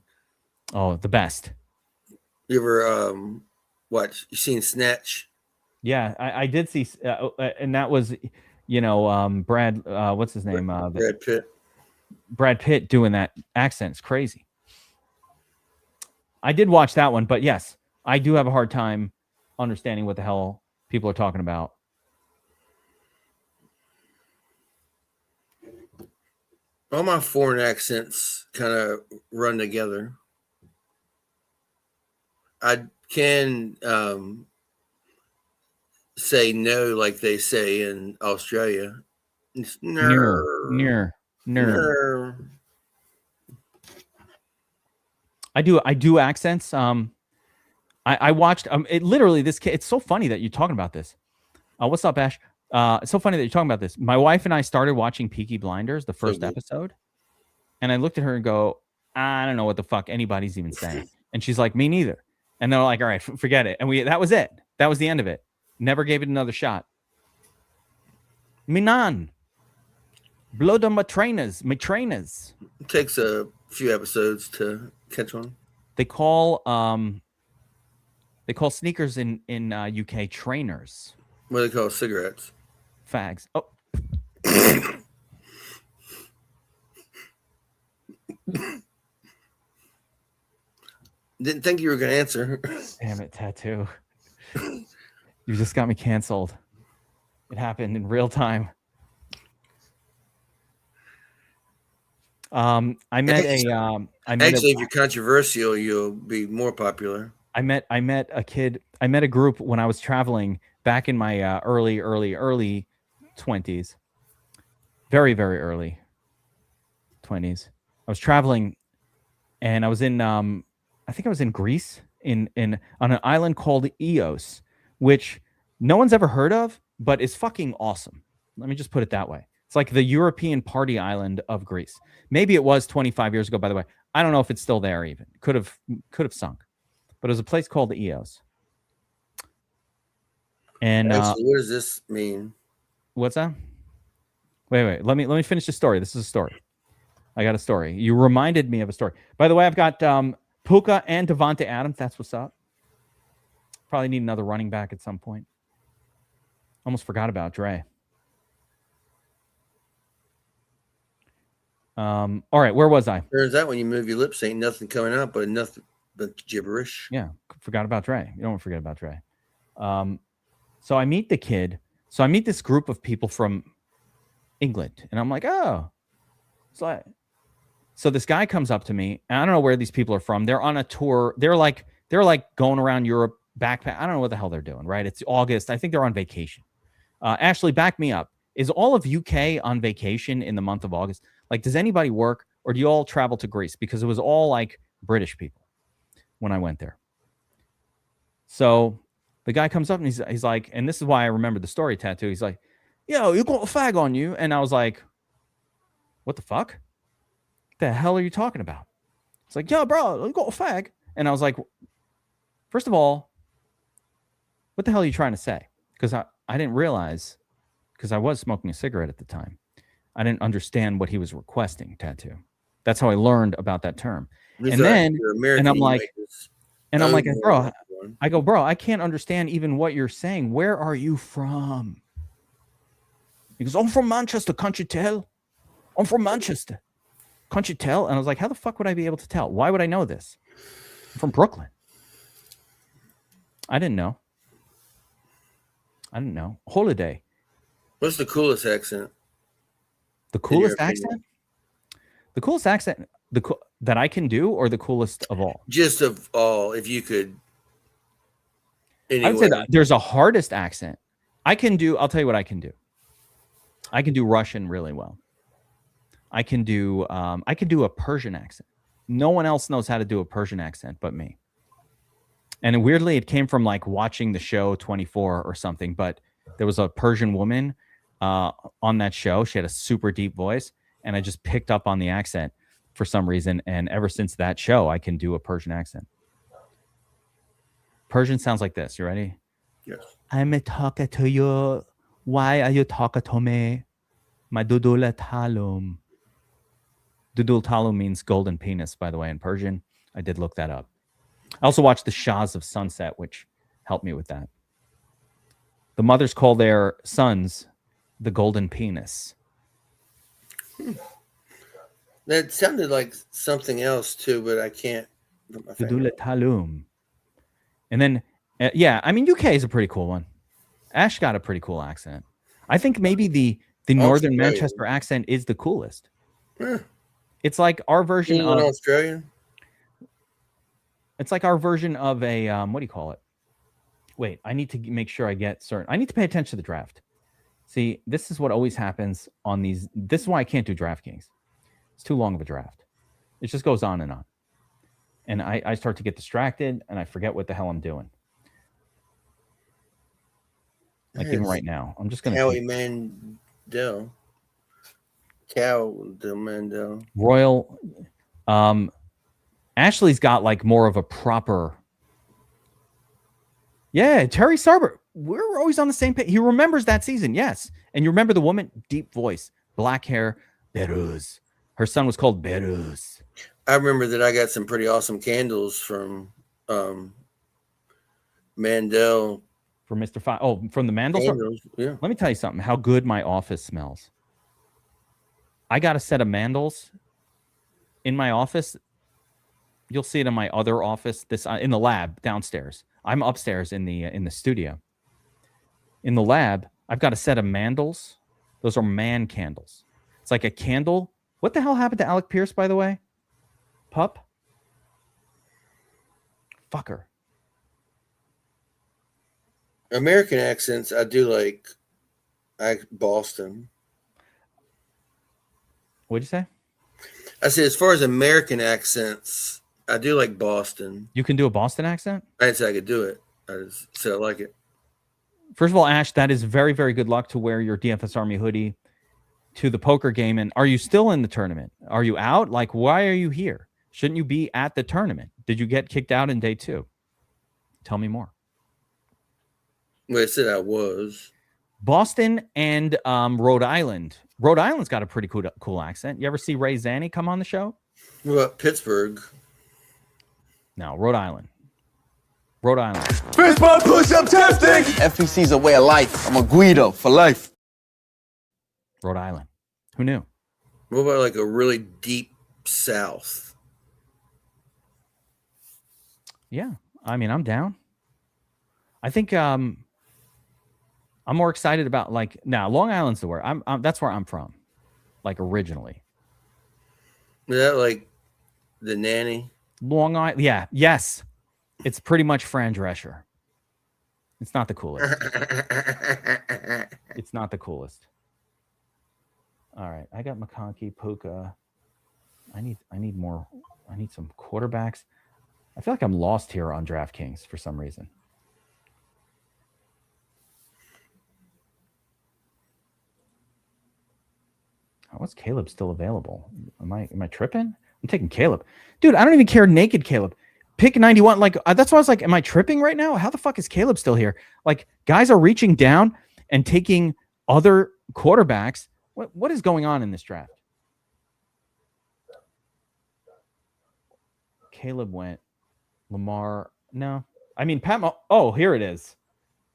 Oh, the best. You ever watch? You seen Snatch? Yeah, I did see, and that was, Brad. What's his name? Brad Pitt. Brad Pitt doing that accent is crazy. I did watch that one, but yes, I do have a hard time understanding what the hell people are talking about. All my foreign accents kind of run together. I can say no like they say in Australia. Near. I do accents. I watched it literally this kid. It's so funny that you're talking about this. What's up, Ash? It's so funny that you're talking about this. My wife and I started watching Peaky Blinders, the first episode, and I looked at her and go, I don't know what the fuck anybody's even saying. And she's like, me neither. And they're like, all right, forget it. And that was it. That was the end of it. Never gave it another shot. Minan. Blood on my trainers. It takes a few episodes to catch on. They call sneakers in UK trainers. What do they call cigarettes? Fags. Oh. Didn't think you were going to answer. Damn it, Tattoo. You just got me canceled. It happened in real time. If you're controversial, you'll be more popular. I met a group when I was traveling back in my early 20s. Very, very early 20s. I was traveling and I was in I think I was in Greece on an island called Ios, which no one's ever heard of, but is fucking awesome. Let me just put it that way. It's like the European party island of Greece. Maybe it was 25 years ago, by the way. I don't know if it's still there even. Could have sunk. But it was a place called Ios. And actually, what does this mean? What's that? Wait. Let me finish the story. This is a story. I got a story. You reminded me of a story. By the way, I've got Puka and Devontae Adams. That's what's up. Probably need another running back at some point. Almost forgot about Dre. All right, where was I? Turns out when you move your lips, ain't nothing coming out but nothing but gibberish. Yeah, forgot about Dre. You don't forget about Dre. So I meet the kid. So I meet this group of people from England, and I'm like, oh, it's like. So this guy comes up to me, and I don't know where these people are from. They're on a tour. They're like going around Europe, backpack. I don't know what the hell they're doing. Right? It's August. I think they're on vacation. Ashley, back me up. Is all of UK on vacation in the month of August? Like, does anybody work, or do you all travel to Greece? Because it was all like British people when I went there. So the guy comes up and he's like, and this is why I remember the story tattoo. He's like, yo, you got a fag on you. And I was like, what the fuck? What the hell are you talking about? It's like, yo, bro, you got a fag. And I was like, first of all, what the hell are you trying to say? Because I didn't realize, because I was smoking a cigarette at the time. I didn't understand what he was requesting, tattoo. That's how I learned about that term. And then, and I'm like, bro, I can't understand even what you're saying. Where are you from? He goes, I'm from Manchester, can't you tell? I'm from Manchester. Can't you tell? And I was like, how the fuck would I be able to tell? Why would I know this? I'm from Brooklyn. I didn't know. Holiday. What's the coolest accent? The coolest accent? The coolest accent that I can do, or the coolest of all? Just of all, if you could. Anyway. I would say that there's a hardest accent. I can do, I'll tell you what I can do. I can do Russian really well. I can do a Persian accent. No one else knows how to do a Persian accent but me. And weirdly, it came from like watching the show 24 or something, but there was a Persian woman on that show. She had a super deep voice, and I just picked up on the accent for some reason. And ever since that show, I can do a Persian accent. Persian sounds like this. You ready? Yes. I'm talking to you. Why are you talking to me? My dudul talum. Dudul talum means golden penis, by the way, in Persian. I did look that up. I also watched the Shahs of Sunset, which helped me with that. The mothers call their sons the golden penis. That sounded like something else too, but I can't. And then, yeah, I mean, UK is a pretty cool one. Ash got a pretty cool accent. I think maybe the Northern Manchester accent is the coolest. Yeah. It's like our version of Australian. It's like our version of a what do you call it? Wait, I need to make sure I get certain. I need to pay attention to the draft. See, this is what always happens on these. This is why I can't do DraftKings. It's too long of a draft. It just goes on. And I start to get distracted, and I forget what the hell I'm doing. Like even right now, I'm just going to... Howie Mandel. Cow Del Mandel. Royal... Ashley's got like more of a proper... Yeah, Terry Sarber. We're always on the same page. He remembers that season, yes. And you remember the woman? Deep voice, black hair, Beruz. Her son was called Beruz. I remember that I got some pretty awesome candles from Mandel. From Mr. From the Mandel? Yeah. Let me tell you something. How good my office smells. I got a set of Mandels in my office. You'll see it in my other office. This in the lab downstairs. I'm upstairs in the studio. In the lab, I've got a set of Mandels. Those are man candles. It's like a candle. What the hell happened to Alec Pierce, by the way? Pup? Fucker. American accents, I do like Boston. What'd you say? I said, as far as American accents, I do like Boston. You can do a Boston accent? I didn't say I could do it. I just said I like it. First of all, Ash, that is very, very good luck to wear your DFS Army hoodie to the poker game. And are you still in the tournament? Are you out? Like, why are you here? Shouldn't you be at the tournament? Did you get kicked out in day 2? Tell me more. Well, I said I was. Boston and Rhode Island. Rhode Island's got a pretty cool accent. You ever see Ray Zanny come on the show? What about Pittsburgh? No, Rhode Island. Rhode Island. Fist bump push-up testing. FEC's a way of life. I'm a Guido for life. Rhode Island. Who knew? What about like a really deep south? Yeah, I mean, I'm down. I think I'm more excited about like now. Long Island's the where that's where I'm from, like originally. Is that like the nanny? Long Island, yeah, yes. It's pretty much Fran Drescher. It's not the coolest. It's not the coolest. All right, I got McConkey, Puka. I need more. I need some quarterbacks. I feel like I'm lost here on DraftKings for some reason. What's Caleb still available? Am I tripping? I'm taking Caleb. Dude, I don't even care naked Caleb. Pick 91. Like, that's why I was like, am I tripping right now? How the fuck is Caleb still here? Like, guys are reaching down and taking other quarterbacks. What is going on in this draft? Caleb went. Lamar. No. I mean, oh, here it is.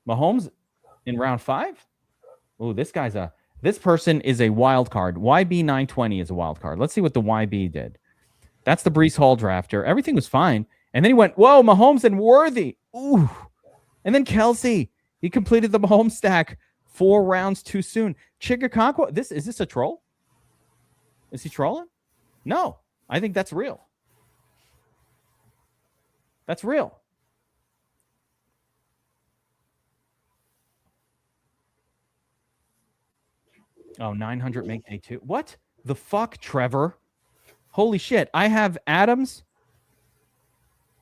Mahomes in round 5? Oh, this person is a wild card. YB 920 is a wild card. Let's see what the YB did. That's the Breece Hall drafter. Everything was fine. And then he went, whoa, Mahomes and Worthy. Ooh. And then Kelsey. He completed the Mahomes stack 4 rounds too soon. Chigakonkwo. Is this a troll? Is he trolling? No. I think that's real. That's real. Oh, 900 make day 2. What the fuck, Trevor? Holy shit. I have Adams.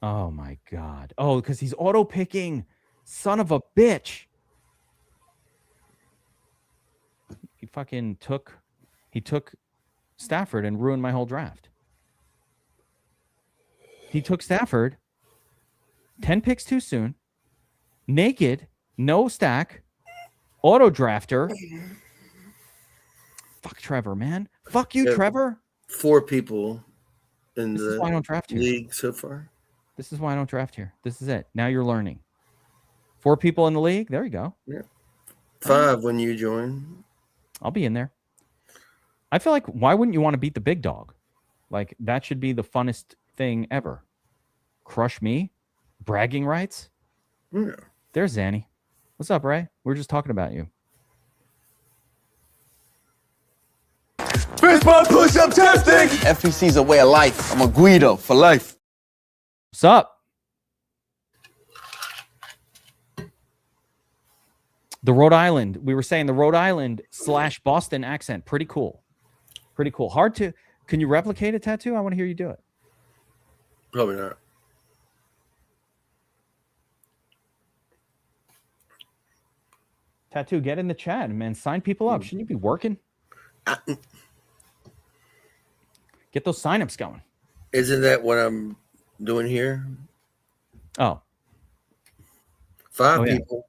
Oh, my God. Oh, because he's auto-picking. Son of a bitch. He took Stafford and ruined my whole draft. He took Stafford. 10 picks too soon. Naked. No stack. Auto-drafter. Fuck Trevor, man. Fuck you, Trevor. 4 people in this is why I don't draft here. League so far. This is why I don't draft here. This is it. Now you're learning. 4 people in the league. There you go. Yeah. 5 when you join. I'll be in there. I feel like, why wouldn't you want to beat the big dog? Like, that should be the funnest thing ever. Crush me? Bragging rights? Yeah. There's Zanny. What's up, Ray? We're just talking about you. Fist bump push-up testing. FEC's a way of life. I'm a Guido for life. What's up? The Rhode Island. We were saying the Rhode Island / Boston accent. Pretty cool. Pretty cool. Hard to... Can you replicate a tattoo? I want to hear you do it. Probably not. Tattoo, get in the chat, man. Sign people up. Shouldn't you be working? Get those signups going. Isn't that what I'm doing here? Oh. 5 people.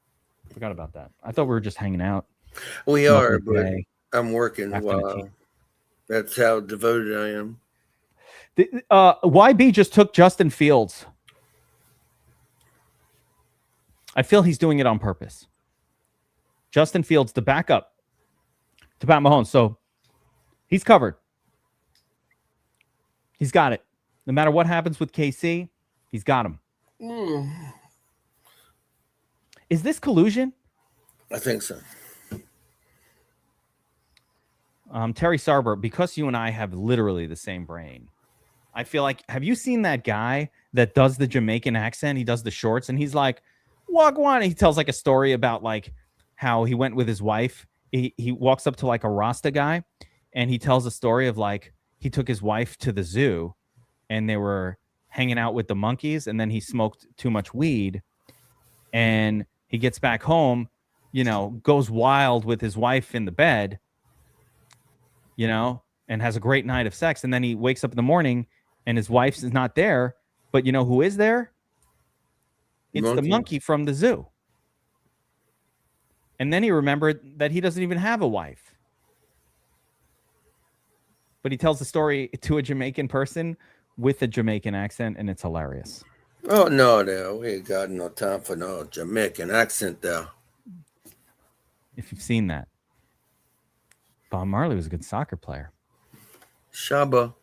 Forgot about that. I thought we were just hanging out. We are, but I'm working while. That's how devoted I am. YB just took Justin Fields. I feel he's doing it on purpose. Justin Fields, the backup to Pat Mahomes. So he's covered. He's got it. No matter what happens with KC, he's got him. Is this collusion? I think so. Terry Sarber, because you and I have literally the same brain, I feel like, have you seen that guy that does the Jamaican accent? He does the shorts and he's like, Wagwan. He tells like a story about like how he went with his wife. He walks up to like a Rasta guy and he tells a story of like, he took his wife to the zoo and they were hanging out with the monkeys and then he smoked too much weed and he gets back home, you know, goes wild with his wife in the bed, you know, and has a great night of sex. And then he wakes up in the morning and his wife is not there. But you know who is there? It's the monkey from the zoo. And then he remembered that he doesn't even have a wife. But he tells the story to a Jamaican person with a Jamaican accent, and it's hilarious. Oh, no, we ain't got no time for no Jamaican accent, though. If you've seen that. Bob Marley was a good soccer player. Shaba.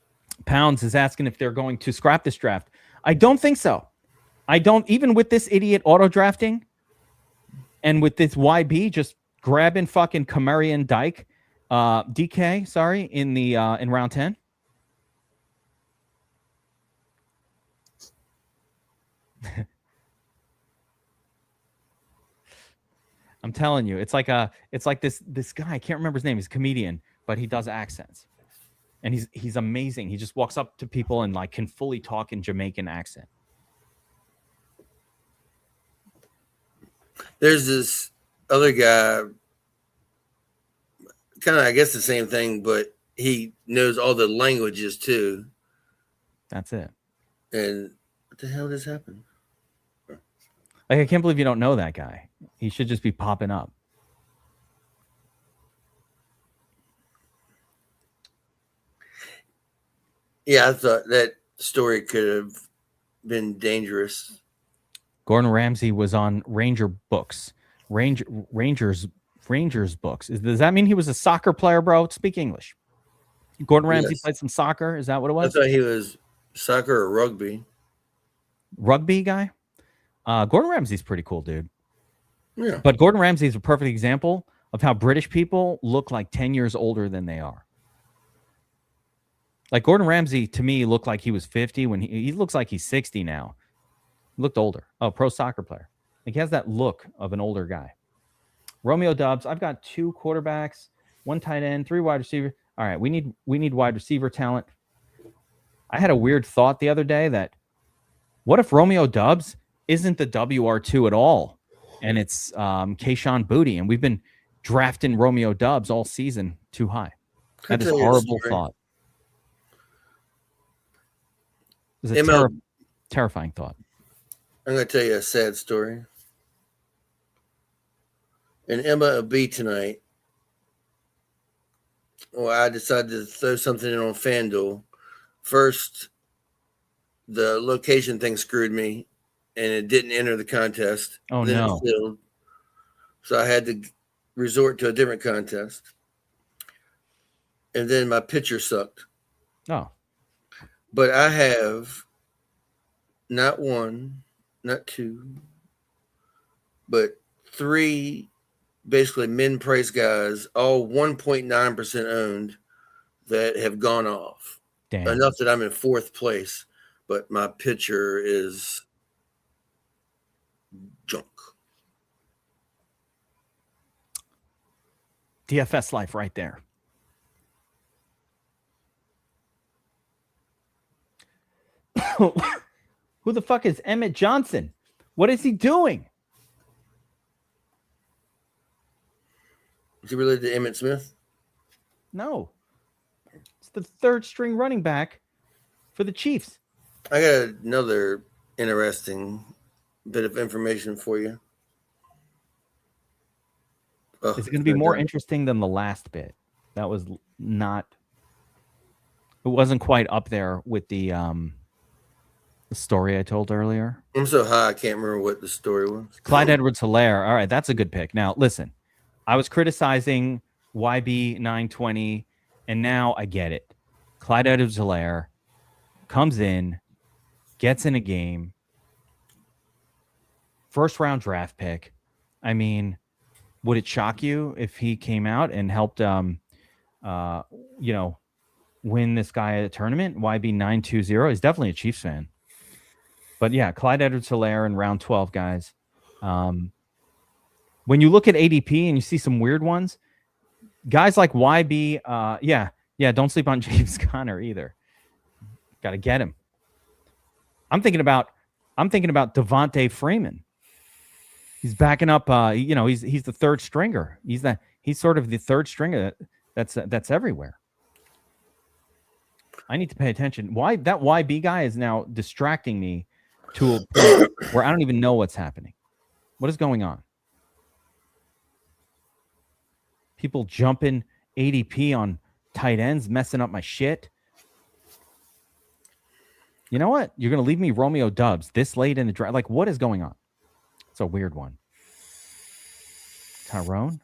Pounds is asking if they're going to scrap this draft. I don't think so. I don't, even with this idiot auto drafting and with this YB just grabbing fucking Kamarian Dyke, DK, sorry, in the in round 10. I'm telling you, it's like this guy, I can't remember his name, he's a comedian but he does accents. And he's amazing. He just walks up to people and like can fully talk in Jamaican accent. There's this other guy, kind of, I guess, the same thing, but he knows all the languages too. That's it. And what the hell just happened? Like, I can't believe you don't know that guy. He should just be popping up. Yeah, I thought that story could have been dangerous. Gordon Ramsay was on Ranger books. Rangers books. Does that mean he was a soccer player, bro? Speak English. Gordon Ramsay played some soccer. Is that what it was? I thought he was soccer or rugby. Rugby guy? Gordon Ramsay's pretty cool, dude. Yeah. But Gordon Ramsay is a perfect example of how British people look like 10 years older than they are. Like Gordon Ramsay, to me, looked like he was 50 when he looks like he's 60 now. He looked older. Oh, pro soccer player. Like he has that look of an older guy. Romeo Doubs. I've got 2 quarterbacks, 1 tight end, 3 wide receiver. All right, we need wide receiver talent. I had a weird thought the other day that what if Romeo Doubs isn't the WR2 at all, and it's Kayshon Boutte, and we've been drafting Romeo Doubs all season too high. That is a horrible thought. It's a terrifying thought. I'm going to tell you a sad story. In MLB tonight, I decided to throw something in on FanDuel. First, the location thing screwed me, and it didn't enter the contest. Oh, then no. It failed. So I had to resort to a different contest. And then my pitcher sucked. Oh. But I have not 1, not 2, but 3 basically min-price guys, all 1.9% owned, that have gone off. Damn. Enough that I'm in 4th place, but my pitcher is junk. DFS life right there. Who the fuck is Emmett Johnson? What is he doing? Is he related to Emmitt Smith? No. It's the 3rd string running back for the Chiefs. I got another interesting bit of information for you. Is it going to be more interesting than the last bit? That was not. It wasn't quite up there with the story I told earlier. I'm so high I can't remember what the story was. Clyde Edwards-Helaire. All right, that's a good pick. Now, listen, I was criticizing YB 920, and now I get it. Clyde Edwards-Helaire comes in, gets in a game, 1st-round draft pick. I mean, would it shock you if he came out and helped, win this guy a tournament? YB 920. He's definitely a Chiefs fan. But yeah, Clyde Edwards-Helaire in round 12, guys. When you look at ADP and you see some weird ones, guys like YB, don't sleep on James Conner either. Got to get him. I'm thinking about Devontae Freeman. He's backing up. He's the 3rd stringer. He's sort of the 3rd stringer that's everywhere. I need to pay attention. Why that YB guy is now distracting me to a point where I don't even know what's happening. What is going on? People jumping ADP on tight ends, messing up my shit. You know what? You're going to leave me Romeo Doubs this late in the draft. Like, what is going on? It's a weird one. Tyrone?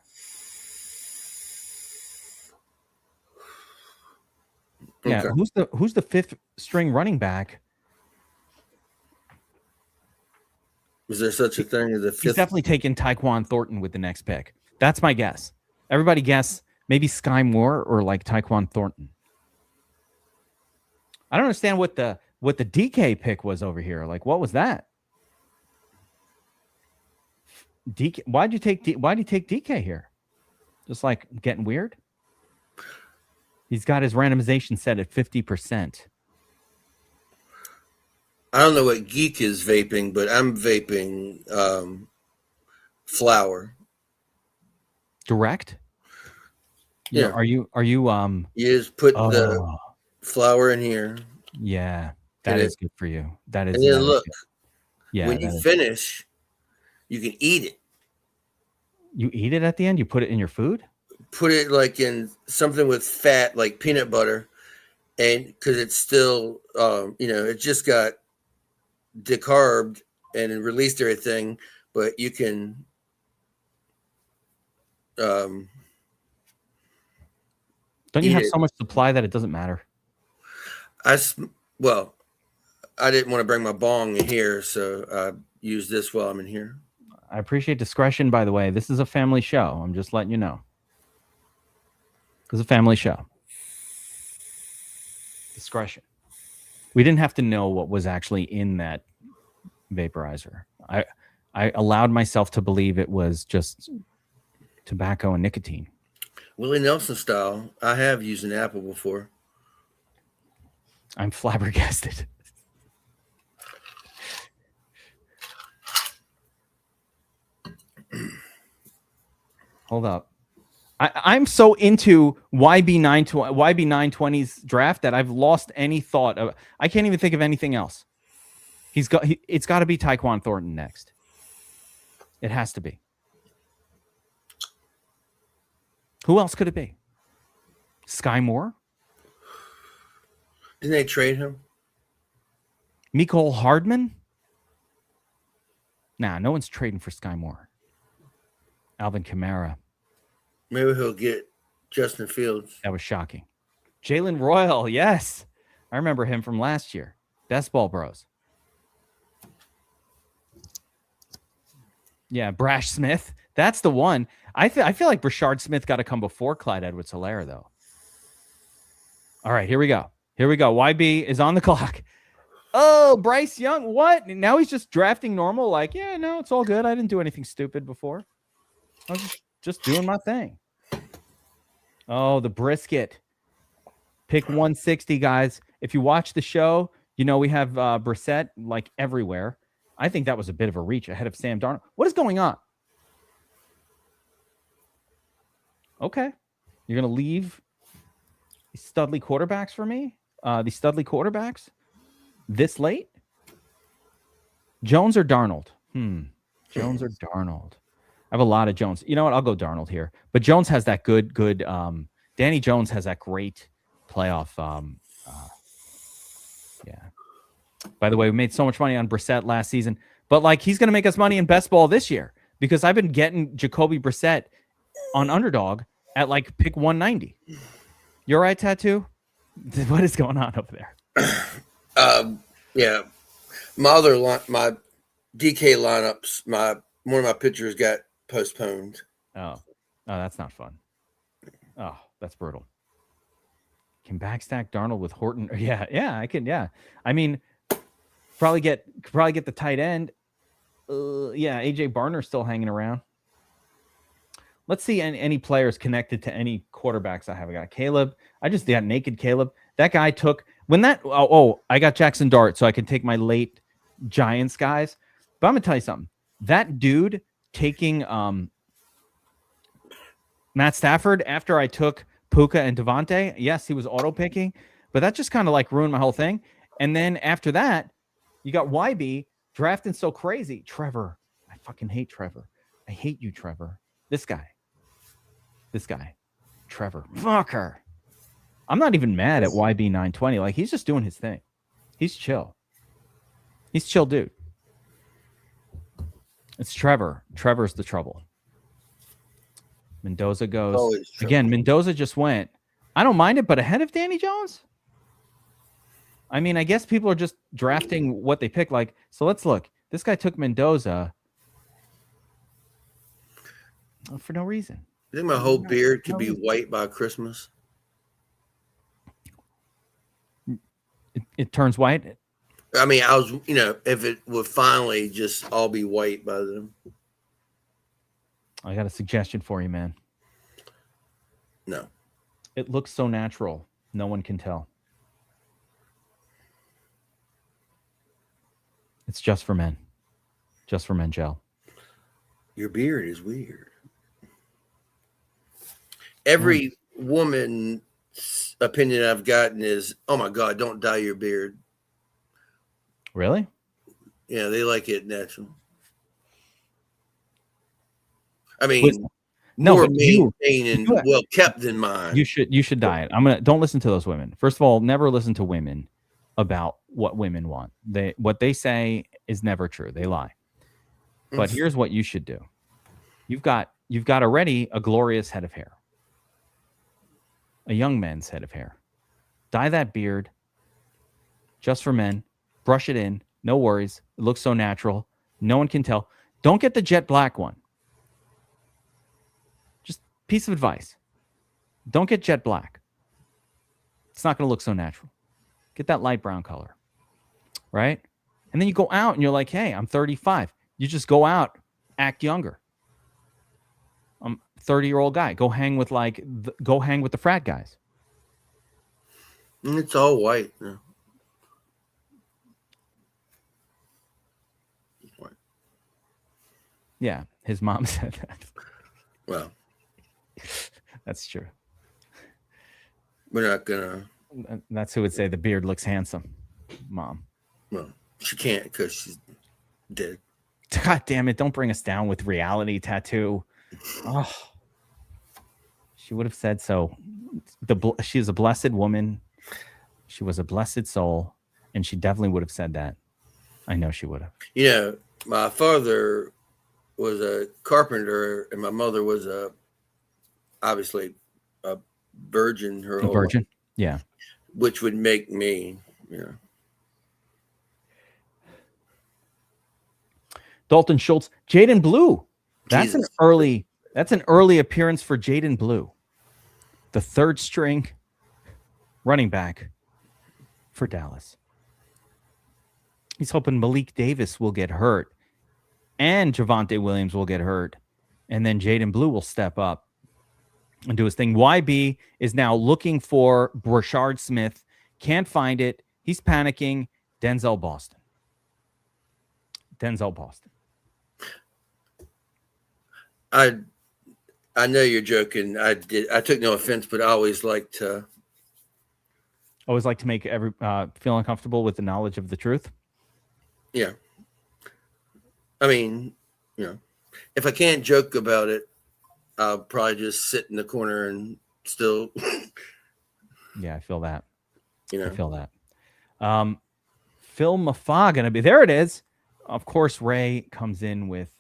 Yeah, okay. Who's the 5th string running back? Is there such a thing as a 5th? He's definitely taking Tyquan Thornton with the next pick. That's my guess. Everybody guess maybe Sky Moore or like Tyquan Thornton. I don't understand what the DK pick was over here. Like, what was that? DK, why do you take DK here? Just like getting weird? He's got his randomization set at 50%. I don't know what Geek is vaping, but I'm vaping flour. Direct? Yeah. Are you You just put the flour in here. Yeah, that is good for you. That is. And then look, yeah. When you finish, you can eat it. You eat it at the end? You put it in your food? Put it like in something with fat, like peanut butter, and because it's still, it just got decarbed and released everything, but you can. Don't you have so much supply that it doesn't matter? I didn't want to bring my bong in here, so I use this while I'm in here. I appreciate discretion, by the way. This is a family show. I'm just letting you know. This is a family show. Discretion. We didn't have to know what was actually in that vaporizer. I allowed myself to believe it was just tobacco and nicotine. Willie Nelson style. I have used an apple before. I'm flabbergasted. Hold up. I'm so into YB920's draft that I've lost any thought of. I can't even think of anything else. It's got to be Tyquan Thornton next. It has to be. Who else could it be? Sky Moore? Didn't they trade him? Mecole Hardman? Nah, no one's trading for Sky Moore. Alvin Kamara. Maybe he'll get Justin Fields. That was shocking. Jalen Royal, yes. I remember him from last year. Best Ball Bros. Yeah, Brash Smith. That's the one. I feel like Brashard Smith got to come before Clyde Edwards-Helaire, though. All right, here we go. YB is on the clock. Oh, Bryce Young. What? Now he's just drafting normal? Like, yeah, no, it's all good. I didn't do anything stupid before. I was just doing my thing. Oh, the brisket. Pick 160, guys. If you watch the show, you know we have Brissett like everywhere. I think that was a bit of a reach ahead of Sam Darnold. What is going on? Okay. You're going to leave these Studley quarterbacks for me? These Studley quarterbacks? This late? Jones or Darnold? Jones or Darnold? I have a lot of Jones. You know what? I'll go Darnold here. But Jones has that good Danny Jones has that great playoff. Yeah. By the way, we made so much money on Brissett last season. But, like, he's going to make us money in best ball this year because I've been getting Jacoby Brissett on Underdog at, like, pick 190. You all right, Tattoo? What is going on over there? Yeah. My DK lineups, one of my pitchers got postponed. Oh, that's not fun. Oh, that's brutal. Can backstack Darnold with Horton? Yeah, I can. Yeah, I mean, probably get the tight end. Yeah, AJ Barner's still hanging around. Let's see any players connected to any quarterbacks I have. I got Caleb. I just got naked Caleb. That guy took when that. I got Jackson Dart, so I can take my late Giants guys. But I'm gonna tell you something. That dude taking Matt Stafford after I took Puka and Devontae. Yes, he was auto picking, but that just kind of like ruined my whole thing. And then after that, you got YB drafting so crazy. Trevor, I fucking hate Trevor. I hate you, Trevor. This guy, Trevor. Fucker. I'm not even mad at YB 920. Like, he's just doing his thing. He's chill. He's chill, dude. It's Trevor. Trevor's the trouble. Mendoza goes. Again, Mendoza just went. I don't mind it, but ahead of Danny Jones? I mean, I guess people are just drafting what they pick. Like, so let's look. This guy took Mendoza for no reason. You think my whole beard could be white by Christmas? It turns white? I mean, if it would finally just all be white by then. I got a suggestion for you, man. No. It looks so natural. No one can tell. It's just for men. Just for men gel. Your beard is weird. Every woman's opinion I've gotten is, oh my God, don't dye your beard. Really? Yeah, they like it natural. I mean, more maintained and well kept than mine. You should dye it. Don't listen to those women. First of all, never listen to women about what women want. What they say is never true. They lie. But here's what you should do. You've got already a glorious head of hair. A young man's head of hair. Dye that beard. Just for men. Brush it in. No worries. It looks so natural. No one can tell. Don't get the jet black one. Just piece of advice. Don't get jet black. It's not going to look so natural. Get that light brown color. Right? And then you go out and you're like, hey, I'm 35. You just go out, act younger. I'm a 30-year-old guy. Go hang with the frat guys. It's all white. Yeah. White. Yeah, his mom said that. Well, that's true. We're not gonna. That's who would say the beard looks handsome. Mom. Well, she can't because she's dead. God damn it! Don't bring us down with reality, Tattoo. Oh, she would have said so. She is a blessed woman. She was a blessed soul, and she definitely would have said that. I know she would have. You know, my father was a carpenter, and my mother was obviously a virgin. Her whole life, yeah. Which would make me, Dalton Schultz, Jaden Blue. That's an early appearance for Jaden Blue. The third string running back for Dallas. He's hoping Malik Davis will get hurt and Javonte Williams will get hurt. And then Jaden Blue will step up and do his thing. YB is now looking for Brashard Smith. Can't find it. He's panicking. Denzel Boston. I know you're joking. I took no offense, but I always like to make every feel uncomfortable with the knowledge of the truth. Yeah. I mean, if I can't joke about it, I'll probably just sit in the corner and still. Yeah, I feel that. I feel that. Phil Mafaa gonna be there. It is. Of course, Ray comes in with,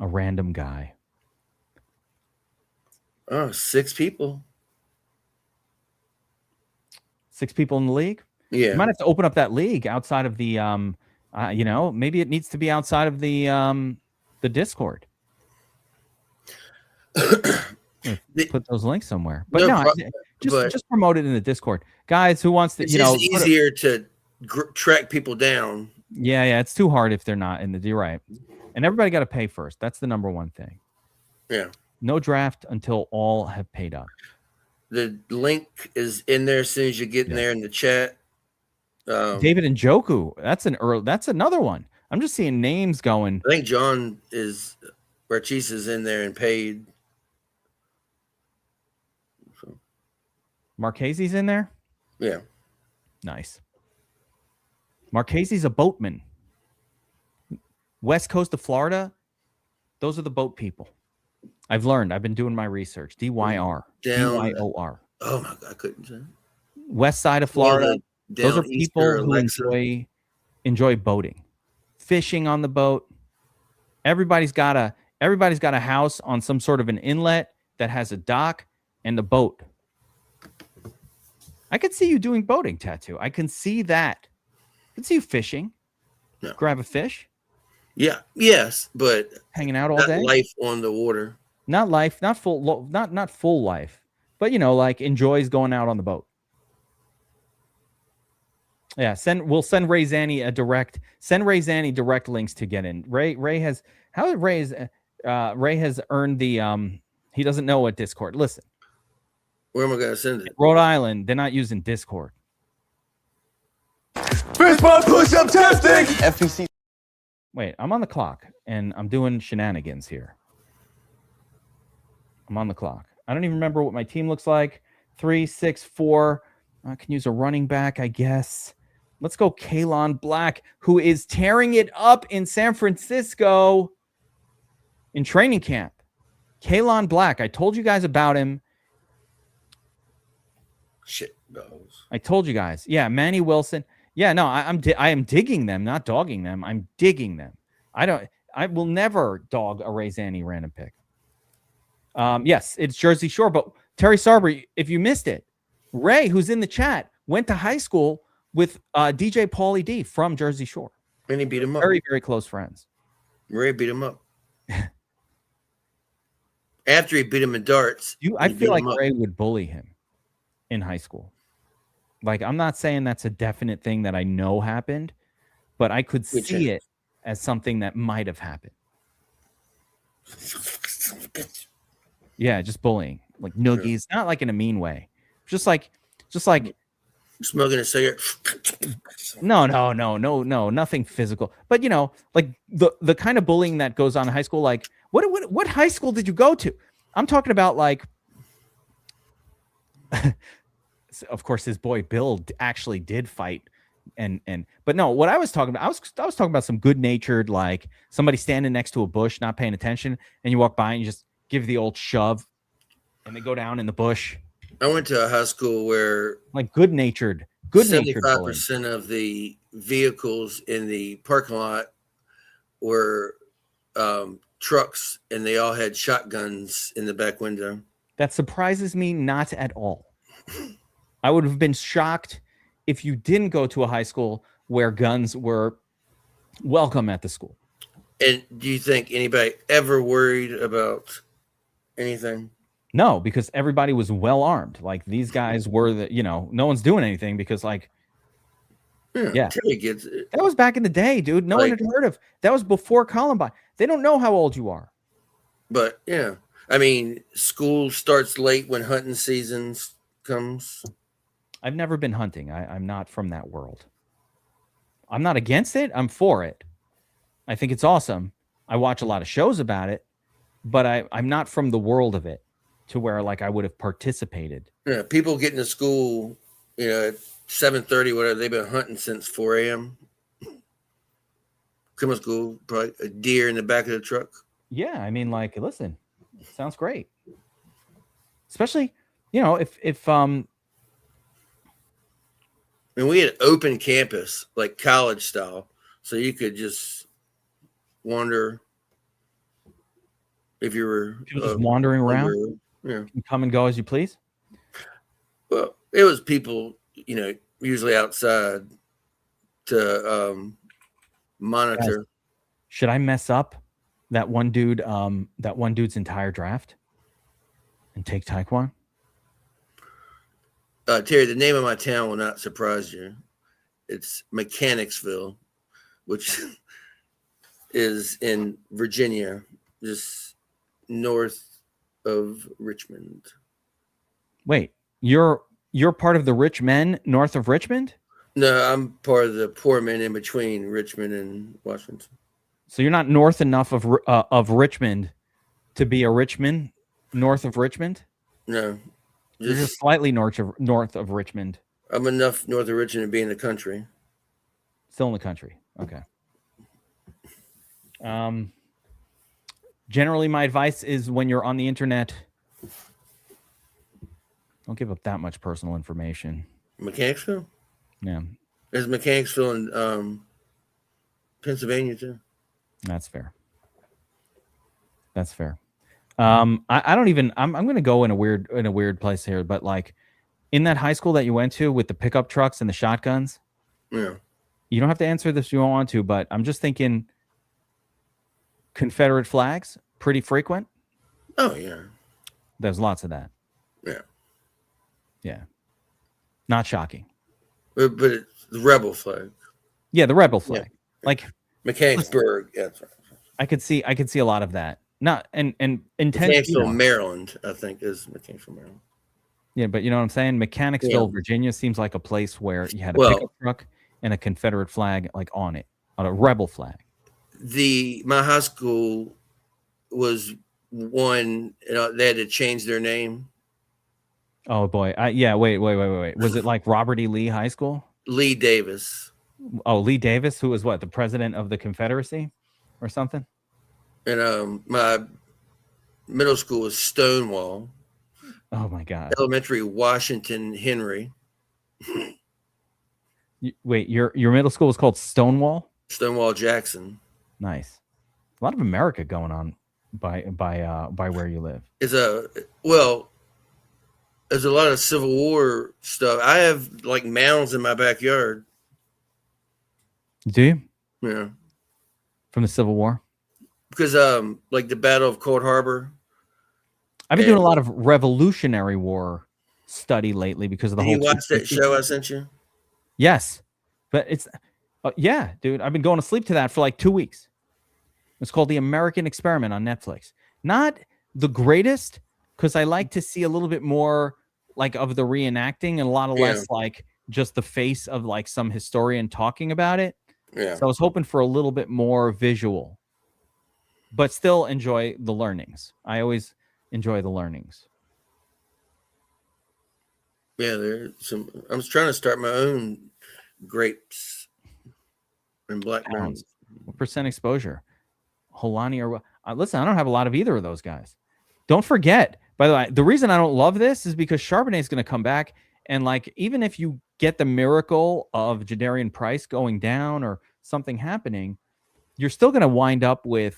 a random guy. Oh, 6 people. 6 people in the league? Yeah. You might have to open up that league outside of the, maybe it needs to be outside of the Discord. Put those links somewhere. But just promote it in the Discord. Guys, who wants to, it's easier to track people down. Yeah, it's too hard if they're not in the, you're right. And everybody got to pay first. That's the number one thing. Yeah. No draft until all have paid up. The link is in there as soon as you get in there in the chat. David Njoku. That's another one. I'm just seeing names going. I think John Barchis is in there and paid. So. Marchese's in there? Yeah. Nice. Marchese's a boatman. West coast of Florida, those are the boat people. I've learned. I've been doing my research. DYR. DYOR. Oh, my God. I couldn't say. West side of Florida. Those are people who enjoy boating. Fishing on the boat. Everybody's got a house on some sort of an inlet that has a dock and a boat. I could see you doing boating, Tattoo. I can see that. I can see you fishing. No. Grab a fish. Yeah. Yes, but hanging out all day. Life on the water. Not life, not full life, but like enjoys going out on the boat. Yeah, we'll send Ray Zanny direct links to get in. Ray has Ray is Ray has earned the he doesn't know what Discord. Listen, Where am I gonna send it? Rhode Island, they're not using Discord. Fist bump push-up testing. FEC. Wait, I'm on the clock and I'm doing shenanigans here. I'm on the clock. I don't even remember what my team looks like. 3, 6, 4. I can use a running back, I guess. Let's go Kalon Black, who is tearing it up in San Francisco in training camp. Kalon Black. I told you guys about him. Shit balls. I told you guys. Yeah, Manny Wilson. Yeah, no, I am digging them, not dogging them. I'm digging them. I will never dog a Ray Zanny random pick. Yes, it's Jersey Shore, but Terry Sarber, if you missed it, Ray, who's in the chat, went to high school with DJ Paulie D from Jersey Shore. And he beat him up. Very, very close friends. Ray beat him up. After he beat him in darts. I feel like Ray would bully him in high school. Like, I'm not saying that's a definite thing that I know happened, but I could see it as something that might have happened. Yeah, just bullying, like noogies, not like in a mean way, just like smoking a cigarette. No, nothing physical. But like the kind of bullying that goes on in high school. Like, what high school did you go to? I'm talking about like. Of course, his boy Bill actually did fight, but no, what I was talking about, I was talking about some good-natured, like somebody standing next to a bush, not paying attention, and you walk by and you just give the old shove, and they go down in the bush. I went to a high school where like good-natured 75% of the vehicles in the parking lot were trucks, and they all had shotguns in the back window. That surprises me not at all. I would have been shocked if you didn't go to a high school where guns were welcome at the school. And do you think anybody ever worried about anything? No, because everybody was well armed. Like, these guys were no one's doing anything because yeah. Terry gets it. That was back in the day, dude. No one had heard of. That was before Columbine. They don't know how old you are. But yeah, I mean, school starts late when hunting season comes. I've never been hunting. I'm not from that world. I'm not against it. I'm for it. I think it's awesome. I watch a lot of shows about it, but I'm not from the world of it to where like I would have participated. Yeah, people getting to school, at 7:30, whatever. They've been hunting since 4 a.m. Come to school, probably a deer in the back of the truck. Yeah, I mean, like, listen, sounds great. Especially, if And we had open campus, like college style, so you could just wander if you were just wandering around. Yeah, come and go as you please. Well, it was people, usually outside to monitor. Guys, should I mess up that one dude's entire draft and take Taekwon? Terry, the name of my town will not surprise you. It's Mechanicsville, which is in Virginia, just north of Richmond. Wait, you're part of the rich men north of Richmond? No, I'm part of the poor men in between Richmond and Washington. So you're not north enough of Richmond to be a Richmond north of Richmond? No. You're just slightly north of Richmond. I'm enough north of Richmond to be in the country. Still in the country. Okay. Generally, my advice is when you're on the internet, don't give up that much personal information. Mechanicsville? Yeah. There's Mechanicsville in Pennsylvania too. That's fair. That's fair. I don't even. I'm going to go in a weird place here, but like in that high school that you went to with the pickup trucks and the shotguns. Yeah. You don't have to answer this if you don't want to, but I'm just thinking Confederate flags pretty frequent. Oh yeah. There's lots of that. Yeah. Yeah. Not shocking. But it's the rebel flag. Yeah, the rebel flag. Yeah. Like Mechanicsburg. Yeah, that's right. I could see a lot of that. not and Mechanicsville, Maryland, I think is Mechanicsville, Maryland. Yeah, but you know what I'm saying? Mechanicsville, Virginia seems like a place where you had a pickup truck and a Confederate flag like on it, on a rebel flag. My high school was one, they had to change their name. Oh boy. Wait. Was it like Robert E. Lee High School? Lee Davis. Oh, Lee Davis, who was what, the president of the Confederacy or something? And my middle school was Stonewall. Oh my God. Elementary, Washington Henry. Wait, your middle school was called Stonewall? Stonewall Jackson. Nice. A lot of America going on by where you live. There's a lot of Civil War stuff. I have like mounds in my backyard. Do you? Yeah. From the Civil War? Because like the Battle of Cold Harbor. I've been doing a lot of Revolutionary War study lately because of the whole. Did you watch that show I sent you? Yes, but it's yeah, dude. I've been going to sleep to that for like 2 weeks. It's called The American Experiment on Netflix. Not the greatest, because I like to see a little bit more like of the reenacting and a lot of less like just the face of like some historian talking about it. Yeah. So I was hoping for a little bit more visual, but still enjoy the learnings. I always enjoy the learnings. Yeah, there's some. I was trying to start my own grapes and blackberries. What percent exposure? Holani or listen, I don't have a lot of either of those guys. Don't forget, by the way, the reason I don't love this is because Charbonnet is going to come back, and like even if you get the miracle of Jadarian Price going down or something happening, you're still going to wind up with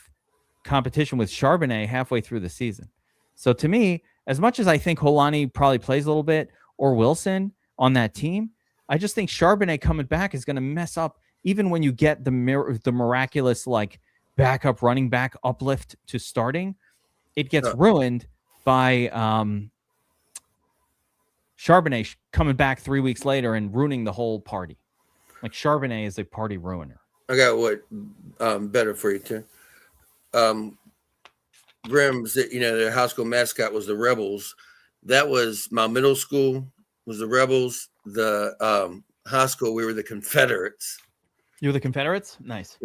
competition with Charbonnet halfway through the season. So to me, as much as I think Holani probably plays a little bit, or Wilson on that team, I just think Charbonnet coming back is going to mess up. Even when you get the miraculous like backup running back uplift to starting, it gets ruined by Charbonnet coming back 3 weeks later and ruining the whole party. Like Charbonnet is a party ruiner. I got what better for you too. Grimm's, their high school mascot was the Rebels. That was my middle school was the Rebels. The high school, we were the Confederates. You were the Confederates? Nice.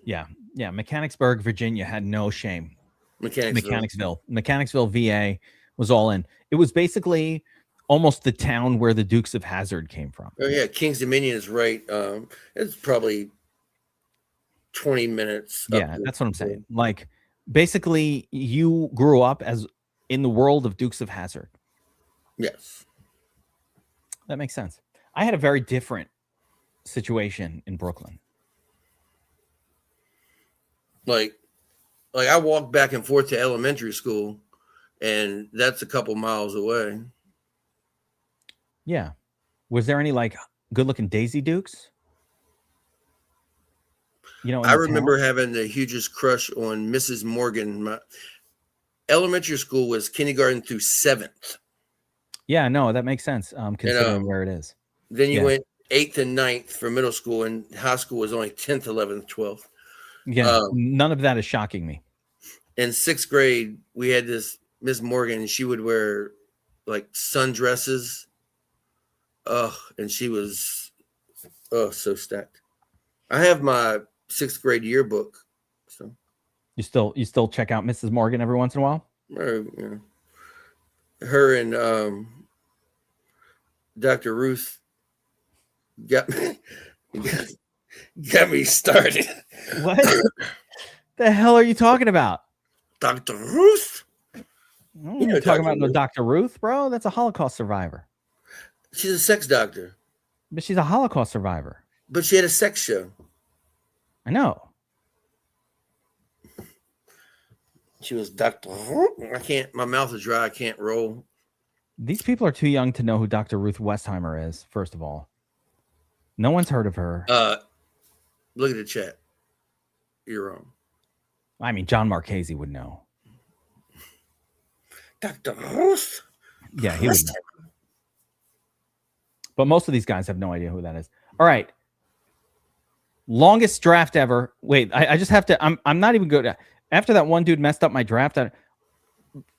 Yeah. Mechanicsburg, Virginia had no shame. Mechanicsville, VA was all in. It was basically almost the town where the Dukes of Hazzard came from. Oh yeah, King's Dominion is right. It's probably 20 minutes. Yeah, that's what I'm saying. Like basically, you grew up as in the world of Dukes of Hazzard. Yes, that makes sense. I had a very different situation in Brooklyn. Like I walked back and forth to elementary school, and that's a couple miles away. Yeah. Was there any like good-looking Daisy Dukes? I remember having the hugest crush on Mrs. Morgan. My elementary school was kindergarten through 7th. Yeah, no, that makes sense. Considering where it is. Then you went 8th and 9th for middle school, and high school was only 10th, 11th, 12th. Yeah, none of that is shocking me. In 6th grade, we had this Miss Morgan, and she would wear like sundresses. And she was so stacked. I have my 6th grade yearbook. So you still check out Mrs. Morgan every once in a while? Her and Dr. Ruth got me started. What the hell are you talking about? Dr. Ruth? You're talking about no Dr. Ruth, bro? That's a Holocaust survivor. She's a sex doctor. But she's a Holocaust survivor. But she had a sex show. I know. She was Dr. My mouth is dry. I can't roll. These people are too young to know who Dr. Ruth Westheimer is, first of all. No one's heard of her. Look at the chat. You're wrong. I mean, John Marchese would know. Dr. Ruth? Yeah, he would know. But most of these guys have no idea who that is. All right. Longest draft ever. Wait, I just have to. I'm not even good. After that one dude messed up my draft,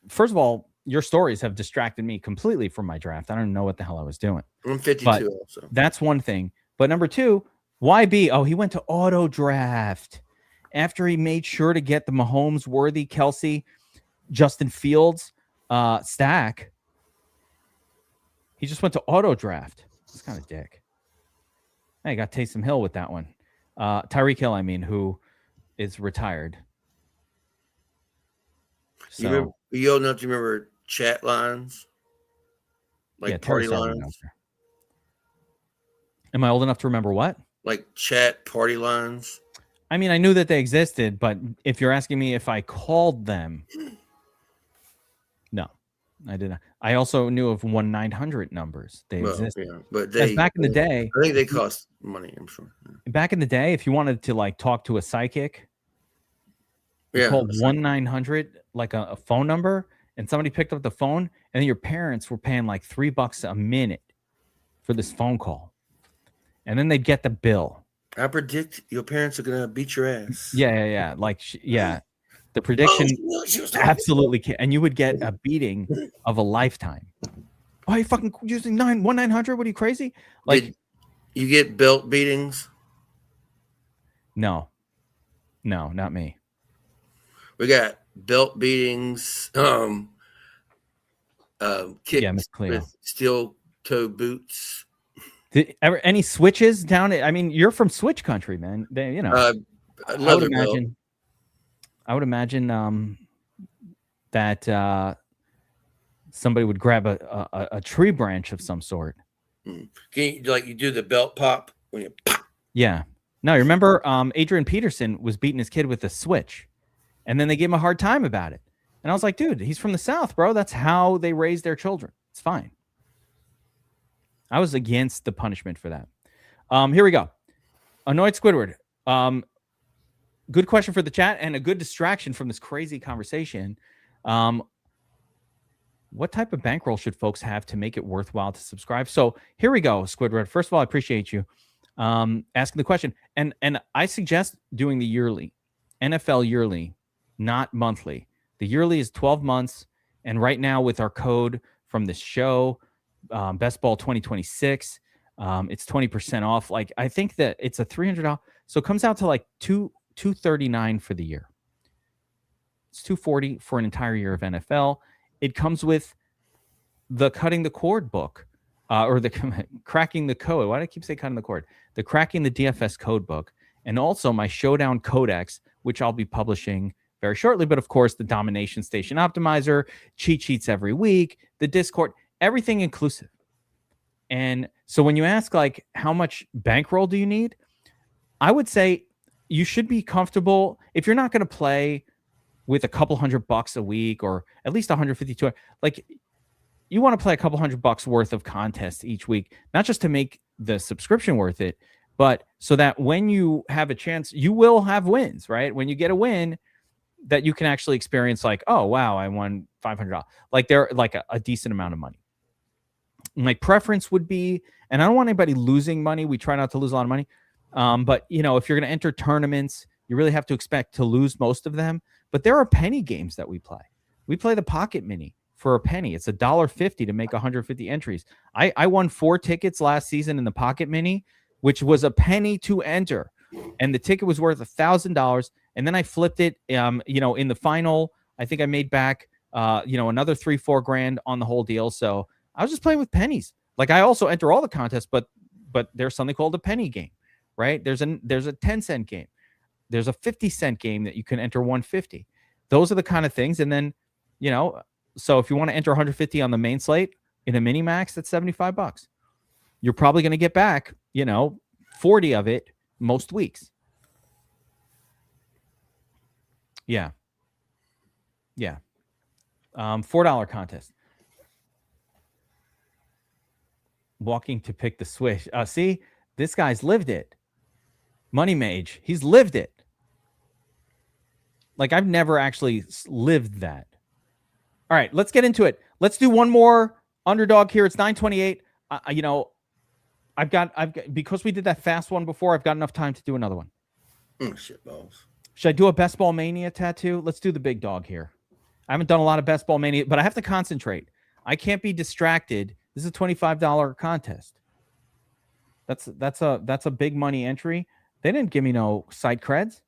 first of all, your stories have distracted me completely from my draft. I don't know what the hell I was doing. I'm 52 But also. that's one thing. But number two, YB, oh, he went to auto draft after he made sure to get the Mahomes, Worthy, Kelsey, Justin Fields stack. He just went to auto draft. It's kind of dick. Hey, got Taysom Hill with that one. Tyreek Hill, I mean, who is retired. So, You old enough to remember chat lines? Like party lines? Am I old enough to remember what? Like chat party lines? I mean, I knew that they existed, but if you're asking me if I called them, no, I didn't. I also knew of 1-900 numbers. They existed. Yeah, but back in the day, I think they cost money. I'm sure. Back in the day, if you wanted to like talk to a psychic, you called 1-900 like a phone number, and somebody picked up the phone, and then your parents were paying like $3 a minute for this phone call, and then they'd get the bill. I predict your parents are gonna beat your ass. Yeah. Like, the prediction absolutely can. And you would get a beating of a lifetime. Oh, you fucking using 1-900? What are you, crazy? Like, did you get belt beatings? No, not me. We got belt beatings. Kicks with steel toe boots. Any switches down? I mean, you're from Switch country, man. I would imagine that somebody would grab a tree branch of some sort. Can you do the belt pop when you pop? Yeah. No, you remember Adrian Peterson was beating his kid with a switch, and then they gave him a hard time about it. And I was like, dude, he's from the South, bro. That's how they raise their children. It's fine. I was against the punishment for that. Here we go. Annoyed Squidward. Good question for the chat and a good distraction from this crazy conversation. What type of bankroll should folks have to make it worthwhile to subscribe? So here we go, Squidward. First of all, I appreciate you asking the question. And I suggest doing the yearly, NFL yearly, not monthly. The yearly is 12 months. And right now with our code from this show, Best Ball 2026, it's 20% off. Like, I think that it's a $300. So it comes out to like $239 for the year. It's $240 for an entire year of NFL. It comes with the Cutting the Cord book, or the Cracking the Code. Why do I keep saying Cutting the Cord? The Cracking the DFS Code book, and also my Showdown Codex, which I'll be publishing very shortly. But of course, the Domination Station Optimizer, cheat sheets every week, the Discord, everything inclusive. And so when you ask, like, how much bankroll do you need? I would say you should be comfortable if you're not going to play with a couple $100 a week, or at least 150 like, you want to play a couple $100 worth of contests each week, not just to make the subscription worth it, but so that when you have a chance, you will have wins, right? When you get a win, that you can actually experience, like, oh wow, I won $500. Like, they're like a decent amount of money. My preference would be, and I don't want anybody losing money. We try not to lose a lot of money. But if you're going to enter tournaments, you really have to expect to lose most of them. But there are penny games that we play. We play the Pocket Mini for a penny. It's $1.50 to make 150 entries. I won 4 tickets last season in the Pocket Mini, which was a penny to enter, and the ticket was worth $1,000. And then I flipped it. In the final, I think I made back another $3-4 grand on the whole deal. So I was just playing with pennies. Like, I also enter all the contests, but there's something called a penny game, right? There's a 10-cent game. There's a 50-cent game that you can enter 150. Those are the kind of things. And then, so if you want to enter 150 on the main slate in a mini max, that's $75. You're probably going to get back, 40 of it most weeks. Yeah. $4 contest. Walking to pick the switch. See, this guy's lived it. Money Mage, he's lived it. Like, I've never actually lived that. All right, let's get into it. Let's do one more underdog here. It's 9:28. I've got because we did that fast one before, I've got enough time to do another one. Shit balls. Should I do a Best Ball Mania tattoo? Let's do the big dog here. I haven't done a lot of Best Ball Mania, but I have to concentrate. I can't be distracted. This is a $25 contest. That's a big money entry. They didn't give me no site creds.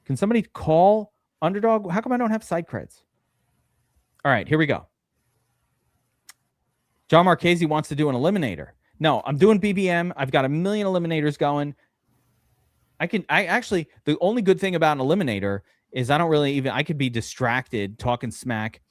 Can somebody call Underdog? How come I don't have site creds? All right, here we go. John Marchese wants to do an eliminator. No, I'm doing BBM. I've got a million eliminators going. I actually, the only good thing about an eliminator is I could be distracted talking smack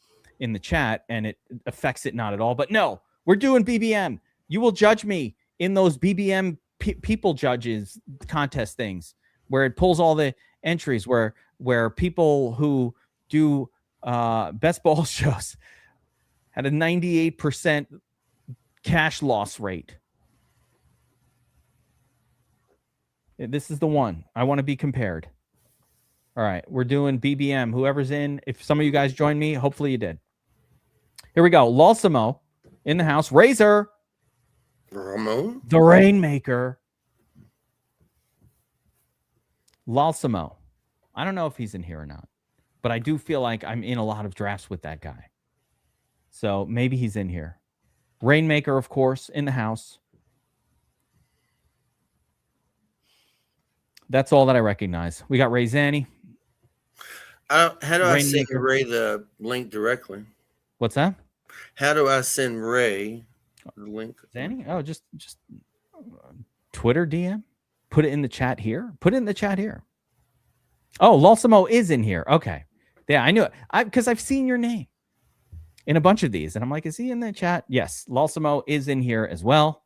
in the chat and it affects it not at all. But no, we're doing BBM. You will judge me in those BBM people judges contest things where it pulls all the entries where people who do best ball shows had a 98% cash loss rate. This is the one. I want to be compared. All right, we're doing BBM. Whoever's in, if some of you guys join me, hopefully you did. Here we go. Lulsimo in the house. Razor. Ramon? The Rainmaker. Lulsimo. I don't know if he's in here or not, but I do feel like I'm in a lot of drafts with that guy. So maybe he's in here. Rainmaker, of course, in the house. That's all that I recognize. We got Ray Zanny. How do I send Rainmaker. Ray the link directly? What's that? How do I send Ray the link? Zanny? Oh, just Twitter DM. Put it in the chat here. Put it in the chat here. Oh, Lulsimo is in here. Okay. Yeah, I knew it. Because I've seen your name in a bunch of these. And I'm like, is he in the chat? Yes. Lulsimo is in here as well.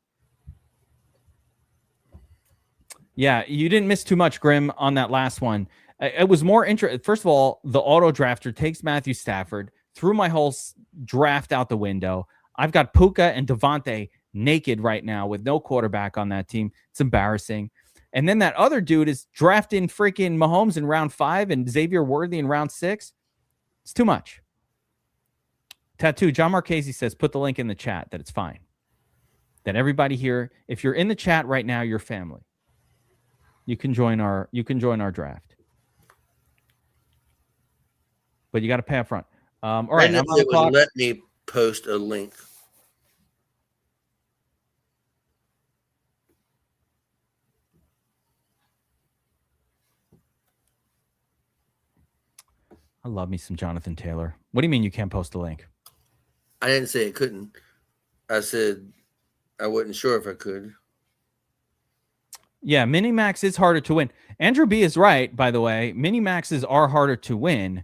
Yeah, you didn't miss too much, Grim, on that last one. It was more interesting. First of all, the auto drafter takes Matthew Stafford, threw my whole draft out the window. I've got Puka and Devontae naked right now with no quarterback on that team. It's embarrassing. And then that other dude is drafting freaking Mahomes in round 5 and Xavier Worthy in round 6. It's too much. Tattoo, John Marchese says, put the link in the chat that it's fine. That everybody here, if you're in the chat right now, you're family. You can join our draft. But you got to pay up front. All right. I'm on the clock. Let me post a link. I love me some Jonathan Taylor. What do you mean you can't post a link? I didn't say I couldn't. I said I wasn't sure if I could. Yeah, Minimax is harder to win. Andrew B is right, by the way. Minimaxes are harder to win.